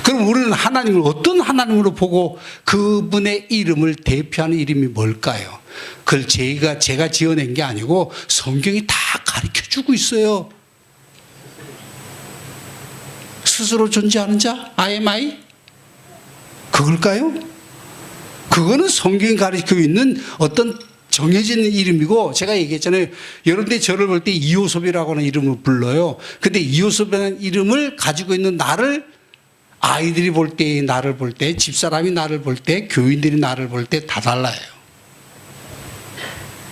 그럼 우리는 하나님을 어떤 하나님으로 보고 그분의 이름을 대표하는 이름이 뭘까요? 그걸 제가 지어낸 게 아니고 성경이 다 가르쳐 주고 있어요. 스스로 존재하는 자, I am I? 그걸까요? 그거는 성경이 가르치고 있는 어떤 정해진 이름이고, 제가 얘기했잖아요. 여러분들이 저를 볼 때 이호섭이라고 하는 이름을 불러요. 근데 이호섭이라는 이름을 가지고 있는 나를, 아이들이 볼 때, 나를 볼 때, 집사람이 나를 볼 때, 교인들이 나를 볼 때 다 달라요.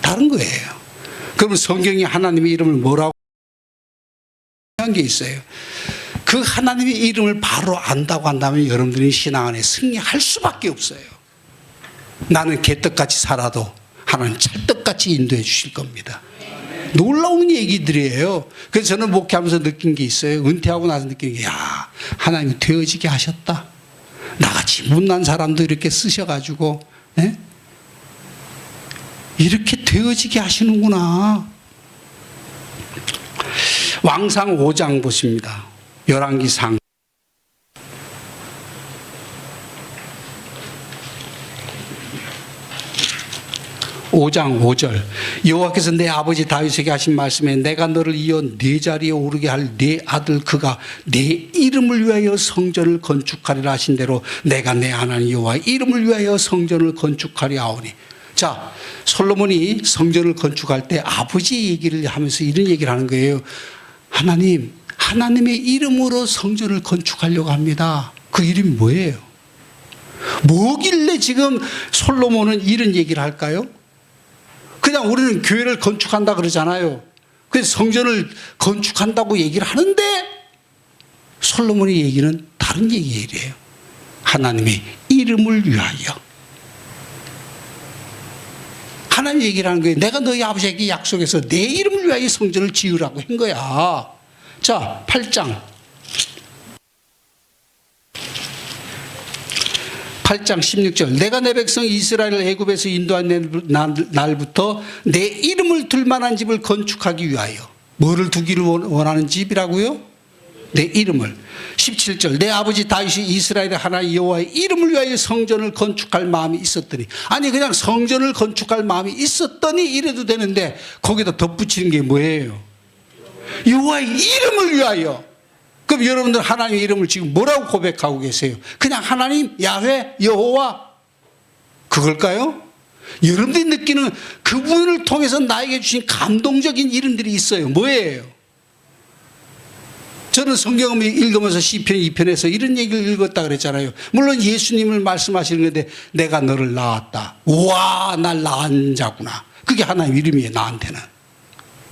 다른 거예요. 그러면 성경이 하나님의 이름을 뭐라고 한 게 있어요. 그 하나님의 이름을 바로 안다고 한다면 여러분들이 신앙 안에 승리할 수밖에 없어요. 나는 개떡같이 살아도 하나님 찰떡같이 인도해 주실 겁니다. 놀라운 얘기들이에요. 그래서 저는 목회하면서 느낀 게 있어요. 은퇴하고 나서 느낀 게, 야, 하나님이 되어지게 하셨다. 나같이 못난 사람도 이렇게 쓰셔가지고, 예? 이렇게 되어지게 하시는구나. 왕상 5장 보십니다. 열왕기상 5장 5절. 여호와께서 내 아버지 다윗에게 하신 말씀에 내가 너를 이어 네 자리에 오르게 할 네 아들 그가 내 이름을 위하여 성전을 건축하리라 하신 대로 내가 내 하나님 여호와의 이름을 위하여 성전을 건축하리하오니. 자, 솔로몬이 성전을 건축할 때 아버지 얘기를 하면서 이런 얘기를 하는 거예요. 하나님, 하나님의 이름으로 성전을 건축하려고 합니다. 그 이름이 뭐예요? 뭐길래 지금 솔로몬은 이런 얘기를 할까요? 그냥 우리는 교회를 건축한다 그러잖아요. 그래서 성전을 건축한다고 얘기를 하는데 솔로몬의 얘기는 다른 얘기예요. 하나님의 이름을 위하여. 하나님 얘기를 하는 거예요. 내가 너희 아버지에게 약속해서 내 이름을 위하여 성전을 지으라고 한 거야. 자, 8장 16절. 내가 내 백성 이스라엘을 애굽에서 인도한 날부터 내 이름을 둘 만한 집을 건축하기 위하여. 뭐를 두기를 원하는 집이라고요? 내 이름을. 17절 내 아버지 다윗이 이스라엘의 하나님 여호와의 이름을 위하여 성전을 건축할 마음이 있었더니. 아니 그냥 성전을 건축할 마음이 있었더니 이래도 되는데 거기다 덧붙이는 게 뭐예요? 여호와의 이름을 위하여. 그럼 여러분들 하나님의 이름을 지금 뭐라고 고백하고 계세요? 그냥 하나님, 야훼, 여호와 그걸까요? 여러분들이 느끼는 그분을 통해서 나에게 주신 감동적인 이름들이 있어요. 뭐예요? 저는 성경을 읽으면서 시편 2편에서 이런 얘기를 읽었다 그랬잖아요. 물론 예수님을 말씀하시는 건데 내가 너를 낳았다. 우와, 날 낳은 자구나. 그게 하나님 이름이에요. 나한테는.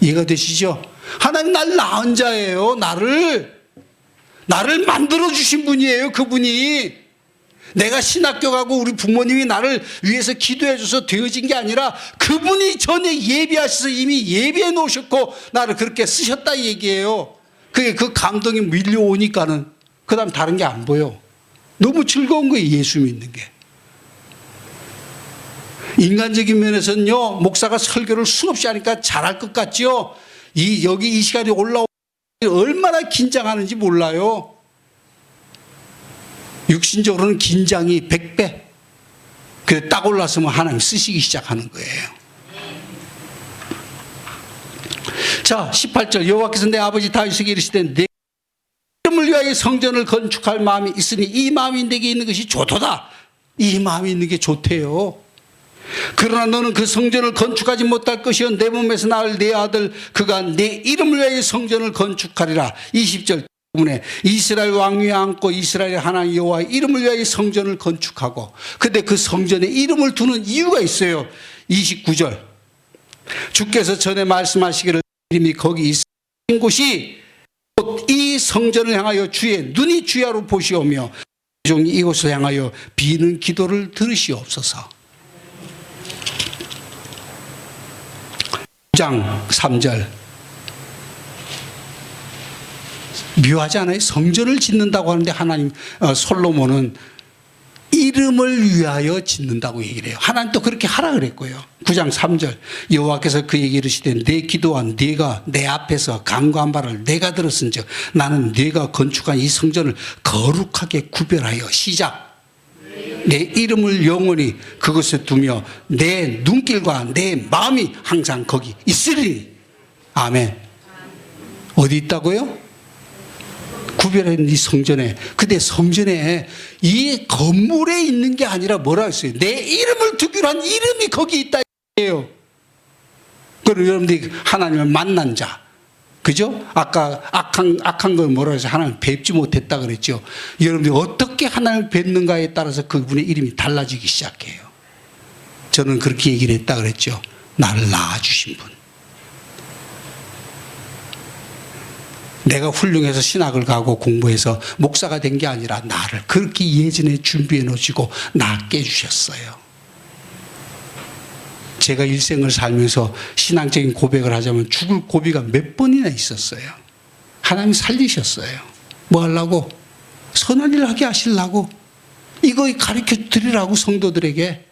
이해가 되시죠? 하나님 날 낳은 자예요. 나를 만들어주신 분이에요. 그분이. 내가 신학교 가고 우리 부모님이 나를 위해서 기도해 줘서 되어진 게 아니라 그분이 전에 예비하셔서 이미 예비해 놓으셨고 나를 그렇게 쓰셨다 이 얘기예요. 그게 그 감동이 밀려오니까는 그 다음 다른 게 안 보여. 너무 즐거운 거예요. 예수 믿는 게. 인간적인 면에서는요, 목사가 설교를 수없이 하니까 잘할 것 같죠. 여기 이 시간에 올라오면 얼마나 긴장하는지 몰라요. 육신적으로는 긴장이 100배. 그래 딱 올라서면 하나님 쓰시기 시작하는 거예요. 자, 18절 여호와께서 내 아버지 다윗에게 이르시되 내 이름을 위하여 성전을 건축할 마음이 있으니 이 마음이 내게 있는 것이 좋도다. 이 마음이 있는 게 좋대요. 그러나 너는 그 성전을 건축하지 못할 것이요 내 몸에서 낳을 내 아들 그가 내 이름을 위하여 성전을 건축하리라. 20절 부분에 이스라엘 왕위에 앉고 이스라엘의 하나님 여호와의 이름을 위하여 성전을 건축하고. 근데 그 성전에 이름을 두는 이유가 있어요. 29절 주께서 전에 말씀하시기를 이름이 거기 있는 곳이 곧 이 성전을 향하여 주의 눈이 주야로 보시오며 종이 이곳을 향하여 비는 기도를 들으시옵소서. 9장 3절 묘하지 않아요? 성전을 짓는다고 하는데 하나님 솔로몬은 이름을 위하여 짓는다고 얘기를 해요. 하나님 또 그렇게 하라 그랬고요. 9장 3절 여호와께서 그에게 이르시되 내 기도와 네가 내 앞에서 간구한 바를 내가 들었은즉 나는 네가 건축한 이 성전을 거룩하게 구별하여 시작 내 이름을 영원히 그것에 두며 내 눈길과 내 마음이 항상 거기 있으리니. 아멘. 어디 있다고요? 구별한 이 성전에. 근데 성전에 이 건물에 있는 게 아니라 뭐라 했어요? 내 이름을 두기로 한 이름이 거기 있다 예요. 그럼 여러분들이 하나님을 만난 자, 그죠? 아까 악한 걸 뭐라 해서 하나님 뵙지 못했다 그랬죠. 여러분들이 어떻게 하나님을 뵙는가에 따라서 그분의 이름이 달라지기 시작해요. 저는 그렇게 얘기를 했다 그랬죠. 나를 낳아주신 분. 내가 훌륭해서 신학을 가고 공부해서 목사가 된 게 아니라 나를 그렇게 예전에 준비해 놓으시고 낳게 해주셨어요. 제가 일생을 살면서 신앙적인 고백을 하자면 죽을 고비가 몇 번이나 있었어요. 하나님 살리셨어요. 뭐 하려고? 선한 일 하게 하시려고. 이거 가르쳐 드리라고 성도들에게.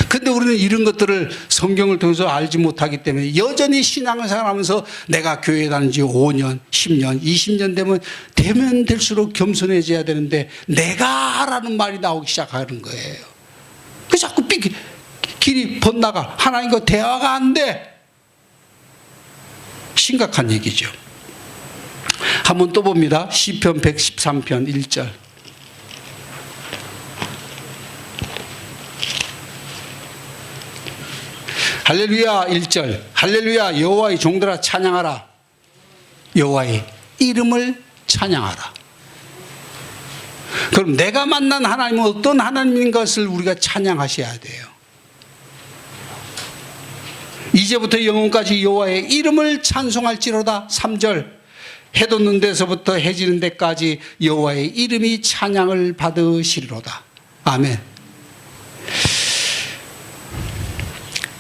근데 우리는 이런 것들을 성경을 통해서 알지 못하기 때문에 여전히 신앙을 생활하면서 내가 교회 다닌 지 5년, 10년, 20년 되면 될수록 겸손해져야 되는데 내가 라는 말이 나오기 시작하는 거예요. 그 자꾸 길이 번나가. 하나님과 대화가 안 돼. 심각한 얘기죠. 한번 또 봅니다. 시편 113편 1절. 할렐루야 1절 할렐루야 여호와의 종들아 찬양하라. 여호와의 이름을 찬양하라. 그럼 내가 만난 하나님은 어떤 하나님인 것을 우리가 찬양하셔야 돼요. 이제부터 영원까지 여호와의 이름을 찬송할지로다. 3절 해 돋는 데서부터 해 지는 데까지 여호와의 이름이 찬양을 받으시리로다. 아멘.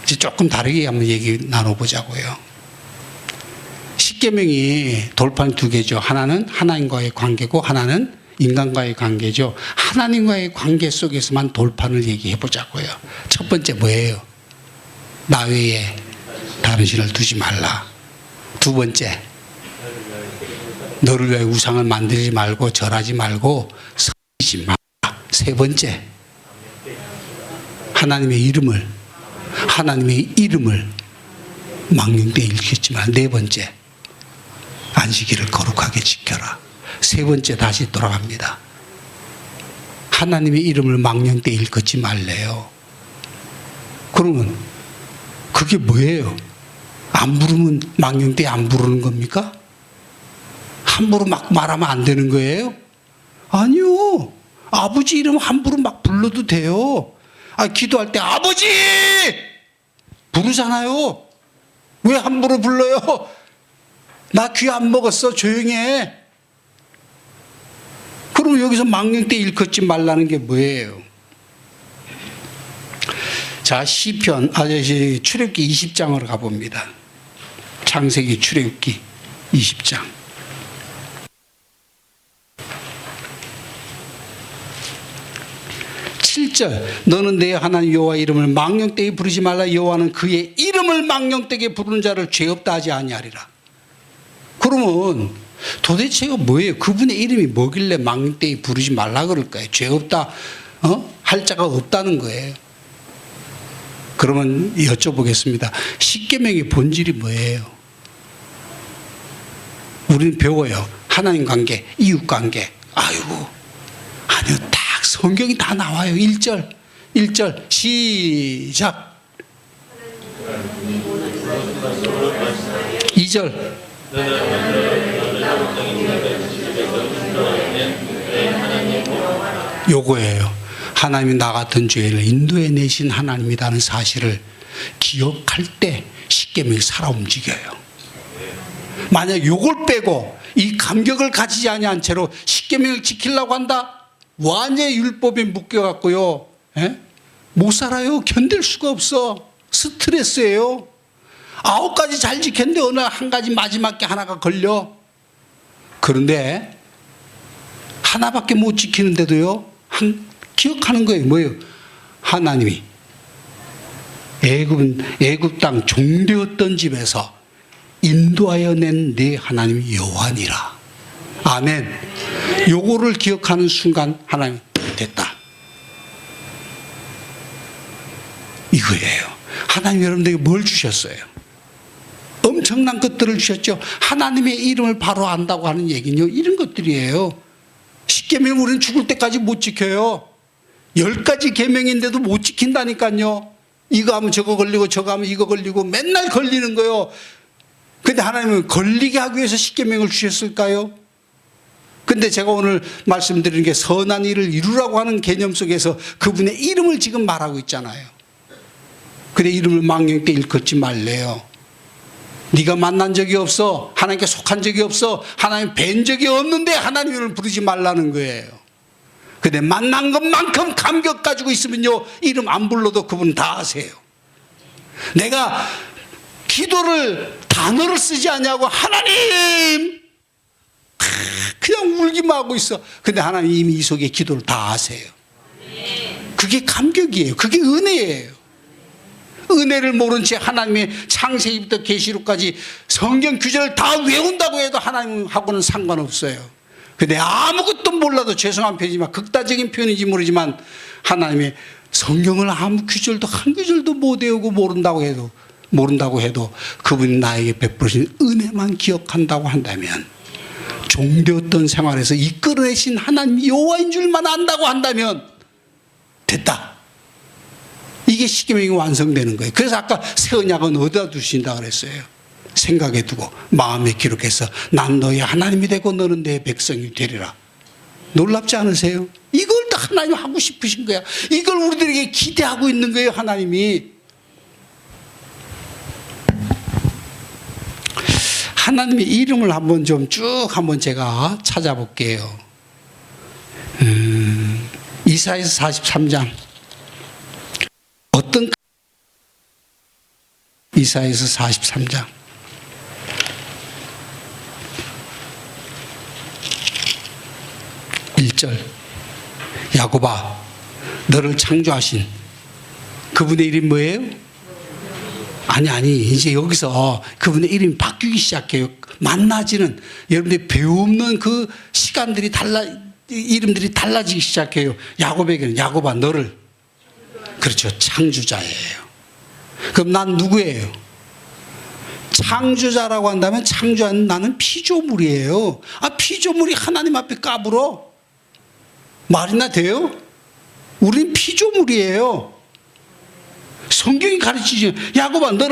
이제 조금 다르게 한번 얘기 나눠보자고요. 십계명이 돌판이 두 개죠. 하나는 하나님과의 관계고 하나는 인간과의 관계죠. 하나님과의 관계 속에서만 돌판을 얘기해 보자고요. 첫 번째 뭐예요? 나 외에 다른 신을 두지 말라. 두 번째, 너를 위하여 우상을 만들지 말고 절하지 말고 섬기지 마라. 세 번째, 하나님의 이름을 망령되이 일컫지 마라. 네 번째, 안식일을 거룩하게 지켜라. 세 번째 다시 돌아갑니다. 하나님의 이름을 망령되이 일컫지 말래요. 그러면 그게 뭐예요? 안 부르면 망령되이 안 부르는 겁니까? 함부로 막 말하면 안 되는 거예요? 아니요. 아버지 이름 함부로 막 불러도 돼요. 기도할 때 아버지 부르잖아요. 왜 함부로 불러요? 나 귀 안 먹었어. 조용히 해. 그럼 여기서 망령되이 일컫지 말라는 게 뭐예요? 자, 출애굽기 20장으로 가봅니다. 창세기 출애굽기 20장. 7절, 너는 내 하나님 여호와 이름을 망령되이 부르지 말라. 여호와는 그의 이름을 망령되게 부르는 자를 죄 없다 하지 아니하리라. 그러면 도대체 이거 뭐예요? 그분의 이름이 뭐길래 망령되이 부르지 말라 그럴까요? 죄 없다 할 자가 없다는 거예요. 그러면 여쭤보겠습니다. 십계명의 본질이 뭐예요? 우리는 배워요. 하나님 관계, 이웃 관계. 아이고, 아니요. 딱 성경이 다 나와요. 1절 시작. 2절. 요거예요. 하나님이 나 같은 죄인을 인도해 내신 하나님이라는 사실을 기억할 때 십계명이 살아 움직여요. 만약 요걸 빼고 이 감격을 가지지 아니한 채로 십계명을 지키려고 한다? 완전히 율법에 묶여갖고요, 못 살아요. 견딜 수가 없어. 스트레스예요. 9가지 잘 지켰는데 어느 한 가지 마지막 게 하나가 걸려. 그런데 하나밖에 못 지키는데도요, 기억하는 거예요. 뭐예요? 하나님이 애굽 땅 종되었던 집에서 인도하여 낸 네 하나님이 여호와니라. 아멘. 요거를 기억하는 순간 하나님 됐다. 이거예요. 하나님 여러분들에게 뭘 주셨어요? 엄청난 것들을 주셨죠. 하나님의 이름을 바로 안다고 하는 얘기는요, 이런 것들이에요. 십계명 우리는 죽을 때까지 못 지켜요. 10가지 계명인데도 못 지킨다니까요. 이거 하면 저거 걸리고 저거 하면 이거 걸리고 맨날 걸리는 거예요. 근데 하나님은 걸리게 하기 위해서 십계명을 주셨을까요? 근데 제가 오늘 말씀드리는 게 선한 일을 이루라고 하는 개념 속에서 그분의 이름을 지금 말하고 있잖아요. 근데 이름을 망령되이 일컫지 말래요. 네가 만난 적이 없어. 하나님께 속한 적이 없어. 하나님 뵌 적이 없는데 하나님을 부르지 말라는 거예요. 근데 만난 것만큼 감격 가지고 있으면요, 이름 안 불러도 그분 다 아세요. 내가 기도를 단어를 쓰지 않냐고 하나님 그냥 울기만 하고 있어. 근데 하나님 이미 이 속에 기도를 다 아세요. 그게 감격이에요. 그게 은혜예요. 은혜를 모른 채 하나님의 창세기부터 계시록까지 성경 규절을 다 외운다고 해도 하나님하고는 상관없어요. 근데 아무것도 몰라도, 죄송한 표현이지만 극단적인 표현인지 모르지만, 하나님의 성경을 아무 규절도 한 규절도 못 외우고 모른다고 해도 그분이 나에게 베푸신 은혜만 기억한다고 한다면, 종되었던 생활에서 이끌어내신 하나님 여호와인 줄만 안다고 한다면 됐다. 이게 십계명이 완성되는 거예요. 그래서 아까 새 언약은 어디다 두신다 그랬어요? 생각에 두고 마음에 기록해서 난 너의 하나님이 되고 너는 내 백성이 되리라. 놀랍지 않으세요? 이걸 다 하나님 하고 싶으신 거야. 이걸 우리들에게 기대하고 있는 거예요, 하나님이. 하나님의 이름을 한번 좀 쭉 한번 제가 찾아볼게요. 이사야서 43장. 어떤 이사야서 43장 1절. 야곱아, 너를 창조하신 그분의 이름이 뭐예요? 아니 이제 여기서 그분의 이름이 바뀌기 시작해요. 만나지는 여러분들이 배우는 그 시간들이 이름들이 달라지기 시작해요. 야곱에게는 야곱아 너를 그렇죠 창조자예요. 그럼 난 누구예요? 창조자라고 한다면 창조한 나는 피조물이에요. 피조물이 하나님 앞에 까불어? 말이나 돼요? 우린 피조물이에요. 성경이 가르치지 야곱아 너를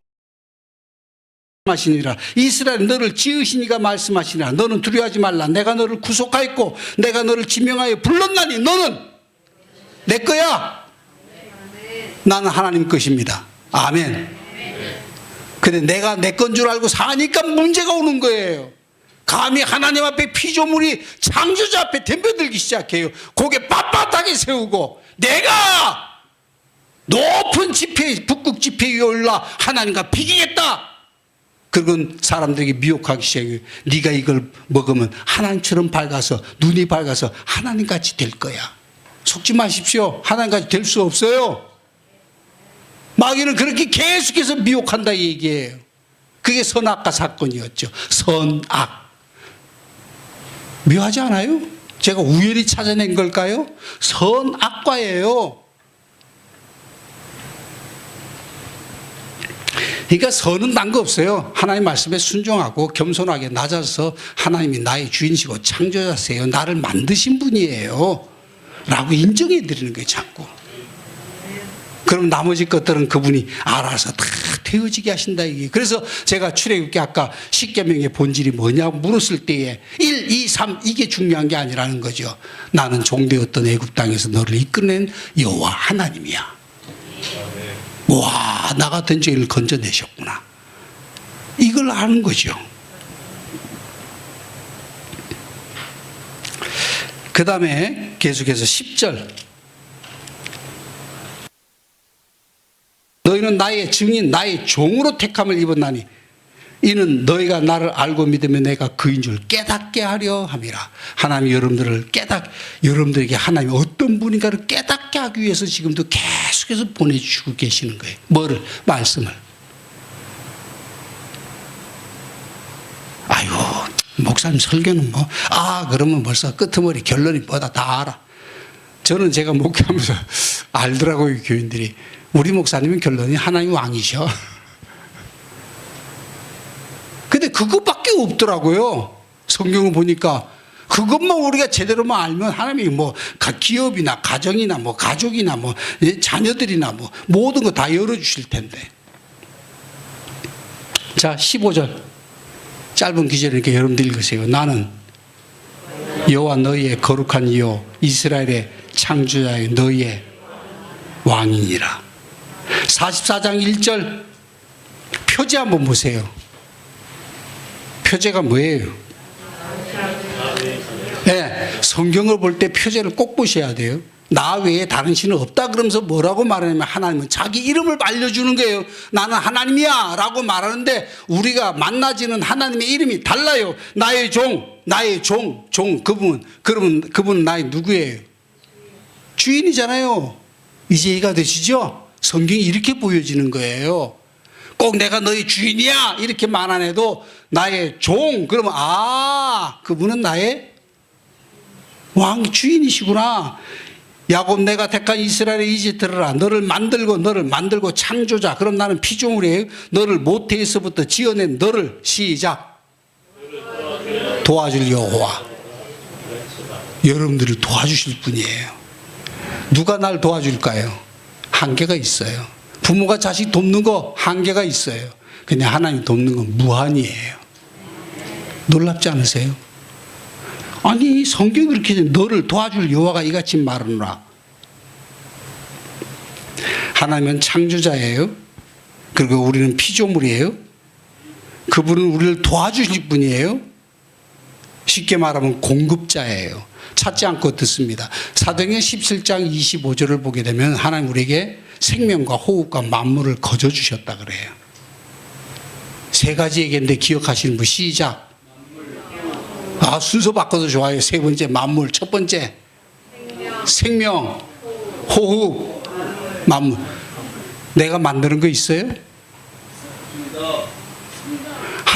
말씀하시니라 이스라엘 너를 지으시니가 말씀하시니라 너는 두려워하지 말라 내가 너를 구속하였고 내가 너를 지명하여 불렀나니 너는 내 거야. 나는 하나님 것입니다. 아멘. 근데 내가 내 건 줄 알고 사니까 문제가 오는 거예요. 감히 하나님 앞에 피조물이 창조자 앞에 덤벼들기 시작해요. 고개 빳빳하게 세우고 내가 높은 지폐 북극 지폐 위에 올라 하나님과 비기겠다. 그건 사람들에게 미혹하기 시작해요. 네가 이걸 먹으면 하나님처럼 밝아서 눈이 밝아서 하나님같이 될 거야. 속지 마십시오. 하나님같이 될 수 없어요. 마귀는 그렇게 계속해서 미혹한다 이 얘기예요. 그게 선악과 사건이었죠. 선악. 묘하지 않아요? 제가 우연히 찾아낸 걸까요? 선악과예요. 그러니까 선은 난 거 없어요. 하나님 말씀에 순종하고 겸손하게 낮아서 하나님이 나의 주인이시고 창조자세요. 나를 만드신 분이에요. 라고 인정해 드리는 거예요. 자꾸. 그럼 나머지 것들은 그분이 알아서 다 되어지게 하신다 이게. 그래서 제가 출애굽기 아까 십계명의 본질이 뭐냐고 물었을 때에 1, 2, 3 이게 중요한 게 아니라는 거죠. 나는 종되었던 애굽 땅에서 너를 이끌어낸 여호와 하나님이야. 와, 나 같은 죄를 건져내셨구나. 이걸 아는 거죠. 그 다음에 계속해서 10절. 너희는 나의 증인, 나의 종으로 택함을 입었나니 이는 너희가 나를 알고 믿으면 내가 그인 줄 깨닫게 하려 함이라. 하나님이 여러분들에게 하나님이 어떤 분인가를 깨닫게 하기 위해서 지금도 계속해서 보내주시고 계시는 거예요. 뭐를? 말씀을. 아이고, 목사님 설교는 뭐, 그러면 벌써 끄트머리 결론이 뭐다 다 알아. 저는 제가 목회하면서 알더라고요, 교인들이. 우리 목사님은 결론이 하나님 왕이셔. 근데 그것밖에 없더라고요. 성경을 보니까 그것만 우리가 제대로만 알면 하나님이 뭐 기업이나 가정이나 뭐 가족이나 뭐 자녀들이나 뭐 모든 거 다 열어주실 텐데. 자, 15절 짧은 기절이니까 여러분들 읽으세요. 나는 여호와 너희의 거룩한 이요 이스라엘의 창조자의 너희의 왕이니라. 44장 1절 표제 한번 보세요. 표제가 뭐예요? 네, 성경을 볼 때 표제를 꼭 보셔야 돼요. 나 외에 다른 신은 없다 그러면서 뭐라고 말하냐면 하나님은 자기 이름을 알려주는 거예요. 나는 하나님이야 라고 말하는데 우리가 만나지는 하나님의 이름이 달라요. 나의 종 그러면 그분은 나의 누구예요? 주인이잖아요. 이제 이해가 되시죠? 성경이 이렇게 보여지는 거예요. 꼭 내가 너희 주인이야 이렇게 말 안 해도 나의 종 그러면 그분은 나의 왕 주인이시구나. 야곱 내가 택한 이스라엘의 이집트라 너를 만들고 창조자. 그럼 나는 피조물이에요. 너를 모태에서부터 지어낸 너를 시작 도와줄 여호와. 여러분들을 도와주실 분이에요. 누가 날 도와줄까요? 한계가 있어요. 부모가 자식 돕는 거 한계가 있어요. 근데 하나님 돕는 건 무한이에요. 놀랍지 않으세요? 아니 성경이 그렇게 너를 도와줄 여호와가 이같이 말하노라. 하나님은 창조자예요. 그리고 우리는 피조물이에요. 그분은 우리를 도와주실 분이에요. 쉽게 말하면 공급자예요. 찾지 않고 듣습니다. 사도행전 17장 25절을 보게 되면 하나님 우리에게 생명과 호흡과 만물을 거저 주셨다 그래요. 세 가지 얘기인데 기억하시는 분 시작. 순서 바꿔도 좋아요. 세 번째 만물, 첫 번째 생명, 호흡, 만물. 내가 만드는 거 있어요?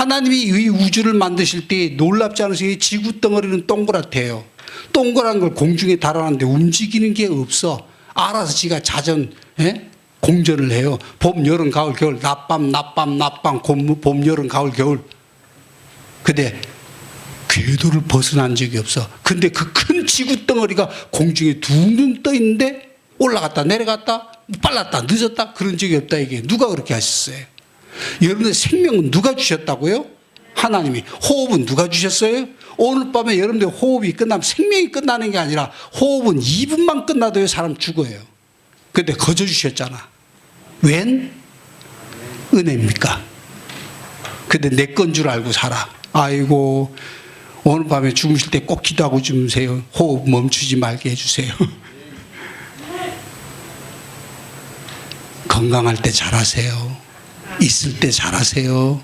하나님이 이 우주를 만드실 때 놀랍지 않으세요? 이 지구 덩어리는 동그랗대요. 동그란 걸 공중에 달아놨는데 움직이는 게 없어. 알아서 지가 자전 공전을 해요. 봄, 여름, 가을, 겨울, 낮밤, 봄, 여름, 가을, 겨울. 근데 궤도를 벗어난 적이 없어. 근데 그 큰 지구 덩어리가 공중에 둥둥 떠 있는데 올라갔다 내려갔다 빨랐다 늦었다 그런 적이 없다. 이게 누가 그렇게 하셨어요? 여러분들 생명은 누가 주셨다고요? 하나님이. 호흡은 누가 주셨어요? 오늘 밤에 여러분들 호흡이 끝나면 생명이 끝나는 게 아니라 호흡은 2분만 끝나도 사람 죽어요. 근데 거저 주셨잖아. 웬 은혜입니까? 근데 내 건 줄 알고 살아. 아이고, 오늘 밤에 주무실 때 꼭 기도하고 주무세요. 호흡 멈추지 말게 해주세요. 건강할 때 잘하세요. 있을 때 잘하세요.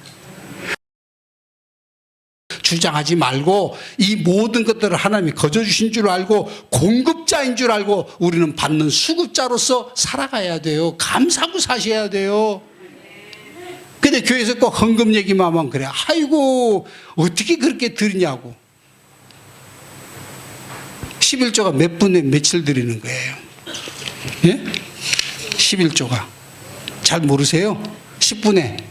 주장하지 말고 이 모든 것들을 하나님이 거저 주신 줄 알고 공급자인 줄 알고 우리는 받는 수급자로서 살아가야 돼요. 감사하고 사셔야 돼요. 근데 교회에서 꼭 헌금 얘기만 하면 그래. 아이고, 어떻게 그렇게 드리냐고. 11조가 몇 분에 며칠 드리는 거예요? 예? 11조가. 잘 모르세요? 10분에.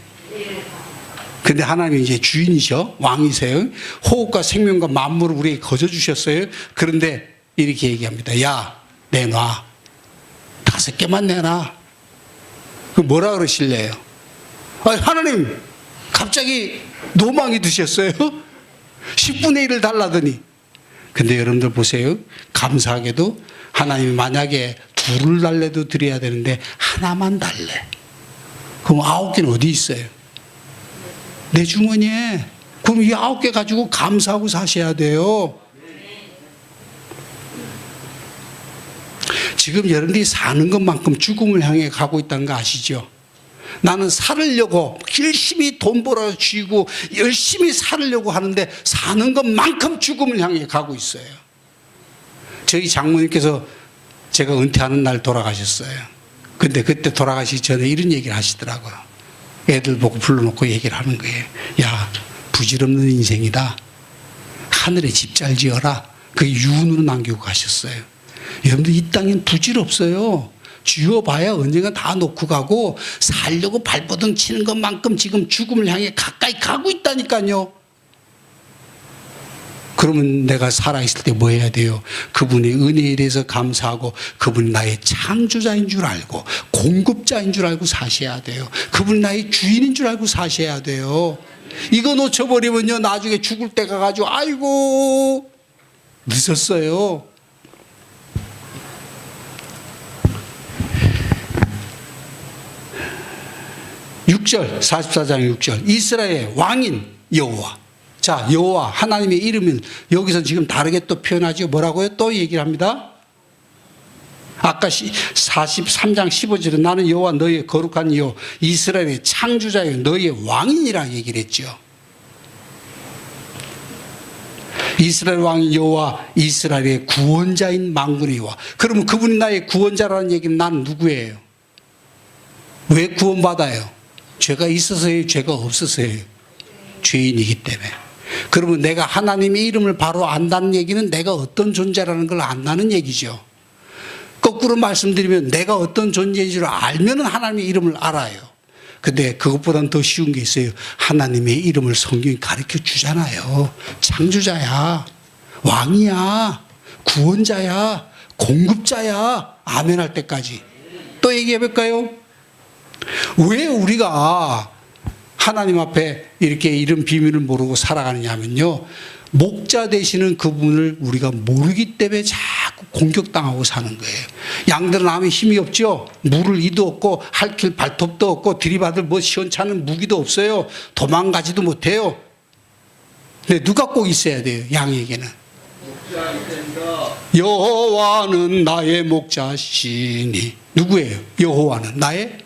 근데 하나님이 이제 주인이셔. 왕이세요. 호흡과 생명과 만물을 우리에게 거저 주셨어요. 그런데 이렇게 얘기합니다. 야, 내놔. 5개만 내놔. 그 뭐라 그러실래요? 하나님, 갑자기 노망이 드셨어요? 10분의 1을 달라더니. 근데 여러분들 보세요. 감사하게도 하나님이 만약에 2를 달래도 드려야 되는데 하나만 달래. 그럼 9개는 어디 있어요? 내 주머니에. 그럼 이 9개 가지고 감사하고 사셔야 돼요. 지금 여러분들이 사는 것만큼 죽음을 향해 가고 있다는 거 아시죠? 나는 살으려고 열심히 돈 벌어 쥐고 열심히 살으려고 하는데 사는 것만큼 죽음을 향해 가고 있어요. 저희 장모님께서 제가 은퇴하는 날 돌아가셨어요. 근데 그때 돌아가시기 전에 이런 얘기를 하시더라고요. 애들 보고 불러놓고 얘기를 하는 거예요. 야, 부질없는 인생이다. 하늘에 집 잘 지어라. 그게 유언으로 남기고 가셨어요. 여러분들 이 땅엔 부질 없어요. 쥐어봐야 언젠가 다 놓고 가고 살려고 발버둥 치는 것만큼 지금 죽음을 향해 가까이 가고 있다니까요. 그러면 내가 살아있을 때 뭐 해야 돼요? 그분의 은혜에 대해서 감사하고 그분이 나의 창조자인 줄 알고 공급자인 줄 알고 사셔야 돼요. 그분이 나의 주인인 줄 알고 사셔야 돼요. 이거 놓쳐버리면요 나중에 죽을 때 가가지고 아이고 늦었어요. 6절 44장 6절 이스라엘의 왕인 여호와. 자, 여호와 하나님의 이름은 여기서 지금 다르게 또 표현하죠. 뭐라고요? 또 얘기를 합니다. 아까 43장 15절에 나는 여호와 너희의 거룩한 이요 이스라엘의 창조자요 너희의 왕이니라 얘기를 했죠. 이스라엘 왕인 여호와 이스라엘의 구원자인 만군의 여호와. 그러면 그분이 나의 구원자라는 얘기는 나는 누구예요? 왜 구원받아요? 죄가 있어서요? 죄가 없어서요? 죄인이기 때문에. 그러면 내가 하나님의 이름을 바로 안다는 얘기는 내가 어떤 존재라는 걸 안다는 얘기죠. 거꾸로 말씀드리면 내가 어떤 존재인 줄 알면 하나님의 이름을 알아요. 근데 그것보다는 더 쉬운 게 있어요. 하나님의 이름을 성경이 가르쳐 주잖아요. 창조자야, 왕이야, 구원자야, 공급자야. 아멘 할 때까지. 또 얘기해 볼까요? 왜 우리가 하나님 앞에 이렇게 이런 비밀을 모르고 살아가느냐 하면요, 목자 되시는 그분을 우리가 모르기 때문에 자꾸 공격당하고 사는 거예요. 양들은 아무 힘이 없죠. 물을 이도 없고 할킬 발톱도 없고 들이받을 뭐 시원찮은 무기도 없어요. 도망가지도 못해요. 근데 누가 꼭 있어야 돼요? 양에게는. 여호와는 나의 목자시니. 누구예요? 여호와는 나의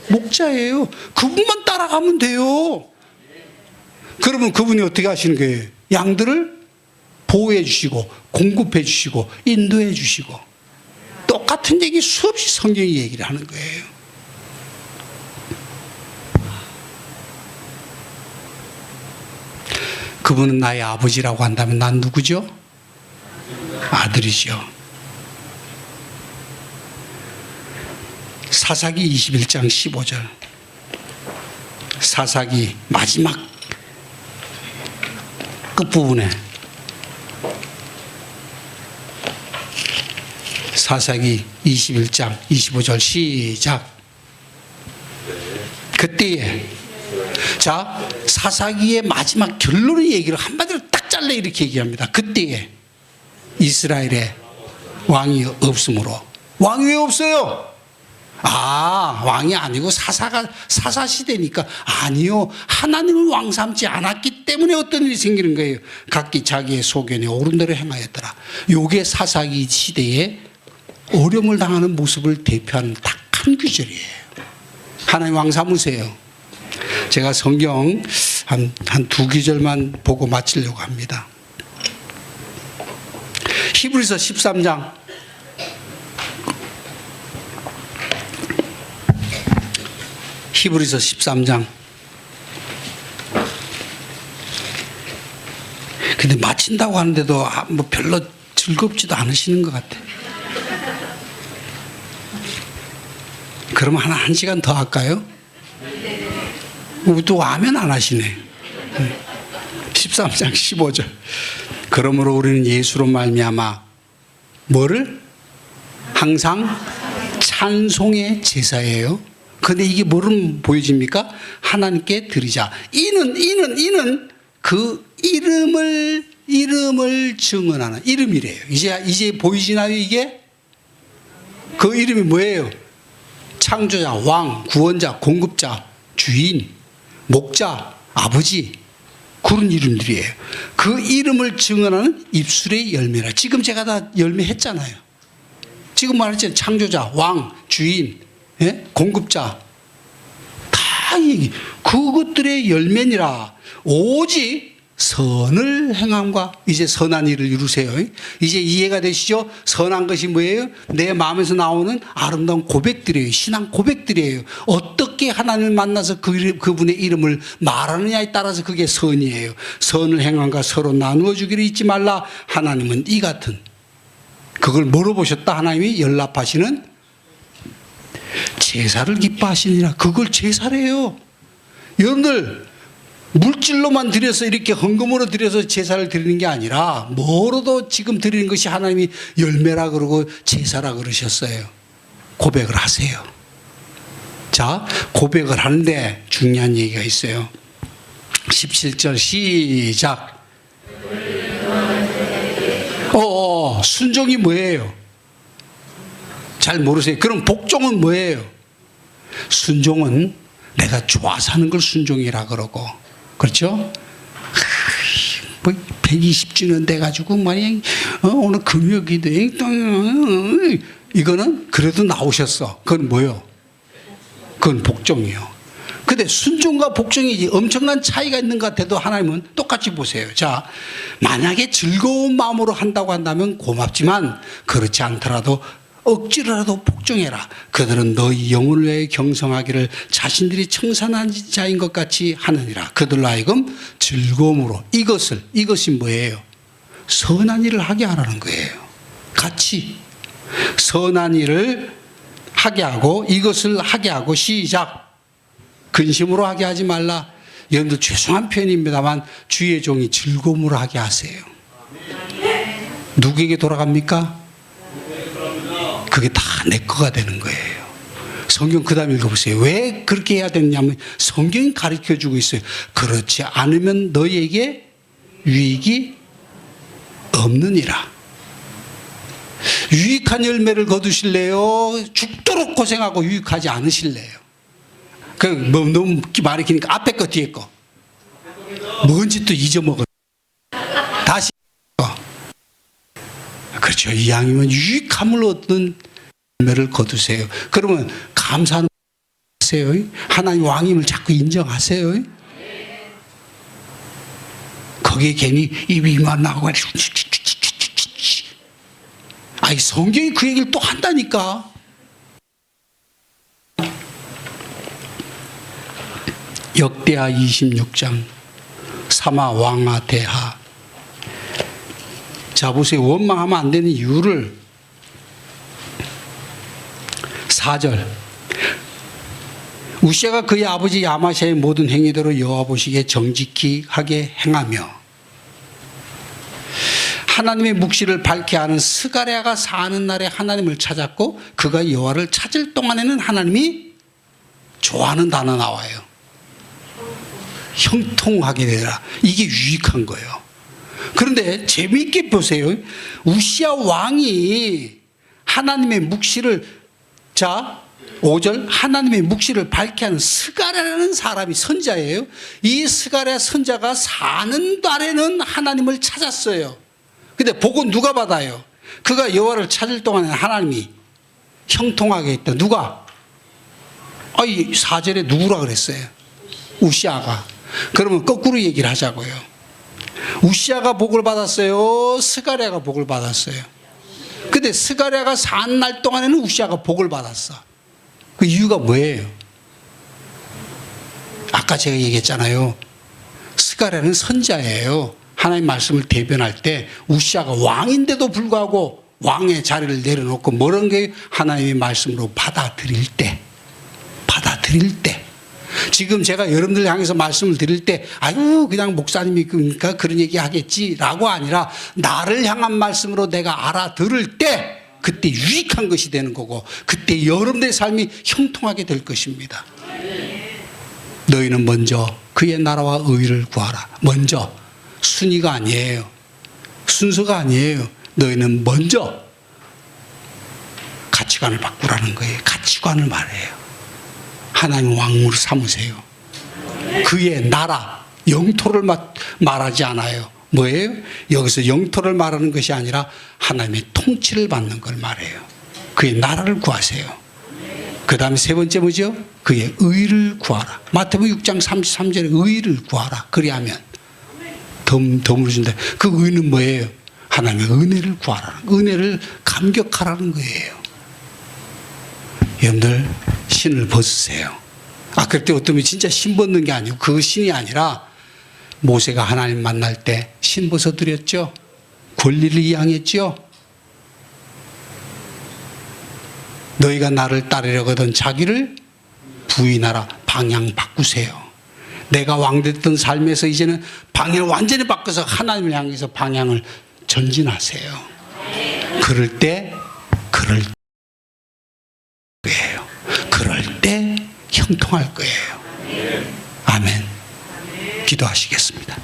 목자예요. 그분만 따라가면 돼요. 그러면 그분이 어떻게 하시는 거예요? 양들을 보호해 주시고 공급해 주시고 인도해 주시고. 똑같은 얘기 수없이 성경이 얘기를 하는 거예요. 그분은 나의 아버지라고 한다면 난 누구죠? 아들이죠. 사사기 21장 15절. 사사기 마지막 끝부분에 사사기 21장 25절 시작. 그때에 자 사사기의 마지막 결론의 얘기를 한마디로 딱 잘라 이렇게 얘기합니다. 그때에 이스라엘에 왕이 없으므로. 왕이 왜 없어요? 아, 왕이 아니고 사사 시대니까. 아니요, 하나님을 왕 삼지 않았기 때문에 어떤 일이 생기는 거예요. 각기 자기의 소견에 옳은 대로 행하였더라. 요게 사사기 시대에 어려움을 당하는 모습을 대표하는 딱한 구절이에요. 하나님 왕 삼으세요. 제가 성경 한 두 구절만 보고 마치려고 합니다. 히브리서 13장 히브리서 13장. 근데 마친다고 하는데도 뭐 별로 즐겁지도 않으시는 것 같아요. 그러면 한 시간 더 할까요? 또 아멘 안 하시네. 13장 15절. 그러므로 우리는 예수로 말미암아 뭐를? 항상 찬송의 제사예요. 근데 이게 뭐를 보여집니까? 하나님께 드리자. 이는 그 이름을 증언하는 이름이래요. 이제 보이시나요, 이게? 그 이름이 뭐예요? 창조자, 왕, 구원자, 공급자, 주인, 목자, 아버지. 그런 이름들이에요. 그 이름을 증언하는 입술의 열매라. 지금 제가 다 열매 했잖아요. 지금 말했잖아요. 창조자, 왕, 주인, 예? 공급자. 다 얘기. 그것들의 열매니라. 오직 선을 행함과. 이제 선한 일을 이루세요. 이제 이해가 되시죠? 선한 것이 뭐예요? 내 마음에서 나오는 아름다운 고백들이에요. 신앙 고백들이에요. 어떻게 하나님을 만나서 그분의 이름을 말하느냐에 따라서 그게 선이에요. 선을 행함과 서로 나누어 주기를 잊지 말라. 하나님은 이 같은 그걸 물어보셨다. 하나님이 연락하시는 제사를 기뻐하시니라. 그걸 제사래요. 여러분들 물질로만 드려서 이렇게 헌금으로 드려서 제사를 드리는 게 아니라 뭐로도 지금 드리는 것이 하나님이 열매라 그러고 제사라 그러셨어요. 고백을 하세요. 자, 고백을 하는데 중요한 얘기가 있어요. 17절 시작. 순종이 뭐예요? 잘 모르세요. 그럼 복종은 뭐예요? 순종은 내가 좋아서 하는 걸 순종이라 그러고, 그렇죠? 뭐 120주년 돼가지고 말이야, 오늘 금요기도 이거는 그래도 나오셨어. 그건 뭐요? 그건 복종이요. 근데 순종과 복종이 엄청난 차이가 있는 것 같아도 하나님은 똑같이 보세요. 자, 만약에 즐거운 마음으로 한다고 한다면 고맙지만 그렇지 않더라도 억지로라도 복종해라. 그들은 너희 영혼을 위해 경성하기를 자신들이 청산한 자인 것 같이 하느니라. 그들로 하여금 즐거움으로 이것이 뭐예요? 선한 일을 하게 하라는 거예요. 같이 선한 일을 하게 하고 이것을 하게 하고 시작. 근심으로 하게 하지 말라. 여러분들 죄송한 표현입니다만 주의 종이 즐거움으로 하게 하세요. 누구에게 돌아갑니까? 그게 다 내 거가 되는 거예요. 성경 그 다음 읽어보세요. 왜 그렇게 해야 되느냐면 성경이 가르쳐주고 있어요. 그렇지 않으면 너희에게 유익이 없느니라. 유익한 열매를 거두실래요? 죽도록 고생하고 유익하지 않으실래요? 뭐 너무 말이 기니까 앞에 거 뒤에 거 뭔지 또 잊어먹어. 다시 그렇죠. 이왕이면 유익함을 얻는 열매를 거두세요. 그러면 감사하는 하세요. 하나님 왕임을 자꾸 인정하세요. 거기에 괜히 입이만 나오고 아니 성경이 그 얘기를 또 한다니까. 역대하 26장 사마 왕하 대하. 자 보세요. 원망하면 안 되는 이유를 4절 우시아가 그의 아버지 야마시아의 모든 행위대로 여호와 보시기에 정직히 하게 행하며 하나님의 묵시를 밝게 하는 스가랴가 사는 날에 하나님을 찾았고 그가 여호와를 찾을 동안에는 하나님이 좋아하는 단어 나와요. 형통하게 되라. 이게 유익한 거예요. 그런데 재미있게 보세요. 우시아 왕이 하나님의 묵시를 5절 하나님의 묵시를 밝게 하는 스가랴라는 사람이 선자예요. 이 스가랴 선자가 사는 달에는 하나님을 찾았어요. 근데 복은 누가 받아요? 그가 여호와를 찾을 동안에는 하나님이 형통하게 했다. 누가? 이 4절에 누구라 그랬어요? 우시아가. 그러면 거꾸로 얘기를 하자고요. 우시아가 복을 받았어요? 스가랴가 복을 받았어요? 근데 스가랴가 산 날 동안에는 우시아가 복을 받았어. 그 이유가 뭐예요? 아까 제가 얘기했잖아요. 스가랴는 선자예요. 하나님 말씀을 대변할 때 우시아가 왕인데도 불구하고 왕의 자리를 내려놓고 뭐라는 게 하나님의 말씀으로 받아들일 때 지금 제가 여러분들 향해서 말씀을 드릴 때 아유 그냥 목사님이 그러니까 그런 얘기 하겠지라고 아니라 나를 향한 말씀으로 내가 알아들을 때 그때 유익한 것이 되는 거고 그때 여러분들의 삶이 형통하게 될 것입니다. 너희는 먼저 그의 나라와 의를 구하라. 먼저 순위가 아니에요. 순서가 아니에요. 너희는 먼저 가치관을 바꾸라는 거예요. 가치관을 말해요. 하나님 왕으로 삼으세요. 그의 나라, 영토를 말하지 않아요. 뭐예요? 여기서 영토를 말하는 것이 아니라 하나님의 통치를 받는 걸 말해요. 그의 나라를 구하세요. 그 다음에 세 번째 뭐죠? 그의 의를 구하라. 마태복음 6장 33절에 의를 구하라. 그리하면 덤으로 준다. 그 의는 뭐예요? 하나님의 은혜를 구하라. 은혜를 감격하라는 거예요. 여러분들 신을 벗으세요. 그때 어떤 분이 진짜 신 벗는 게 아니고 그 신이 아니라 모세가 하나님 만날 때 신 벗어드렸죠. 권리를 이양했죠. 너희가 나를 따르려거든 자기를 부인하라. 방향 바꾸세요. 내가 왕됐던 삶에서 이제는 방향을 완전히 바꿔서 하나님을 향해서 방향을 전진하세요. 그럴 때 형통할 거예요. 아멘. 기도하시겠습니다.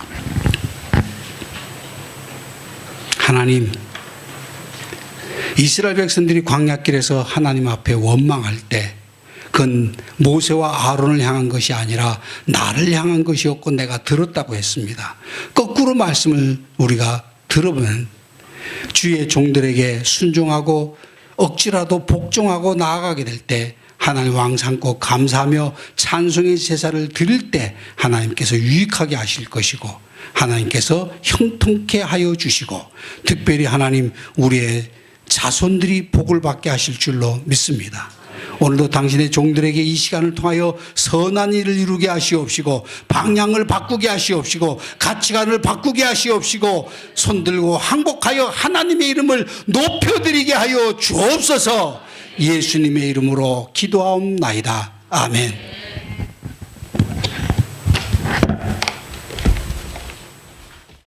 하나님, 이스라엘 백성들이 광야길에서 하나님 앞에 원망할 때 그건 모세와 아론을 향한 것이 아니라 나를 향한 것이었고 내가 들었다고 했습니다. 거꾸로 말씀을 우리가 들어보면 주의 종들에게 순종하고 억지라도 복종하고 나아가게 될 때 하나님 왕 삼고 감사하며 찬송의 제사를 드릴 때 하나님께서 유익하게 하실 것이고 하나님께서 형통케 하여 주시고 특별히 하나님 우리의 자손들이 복을 받게 하실 줄로 믿습니다. 오늘도 당신의 종들에게 이 시간을 통하여 선한 일을 이루게 하시옵시고 방향을 바꾸게 하시옵시고 가치관을 바꾸게 하시옵시고 손들고 항복하여 하나님의 이름을 높여드리게 하여 주옵소서. 예수님의 이름으로 기도하옵나이다. 아멘.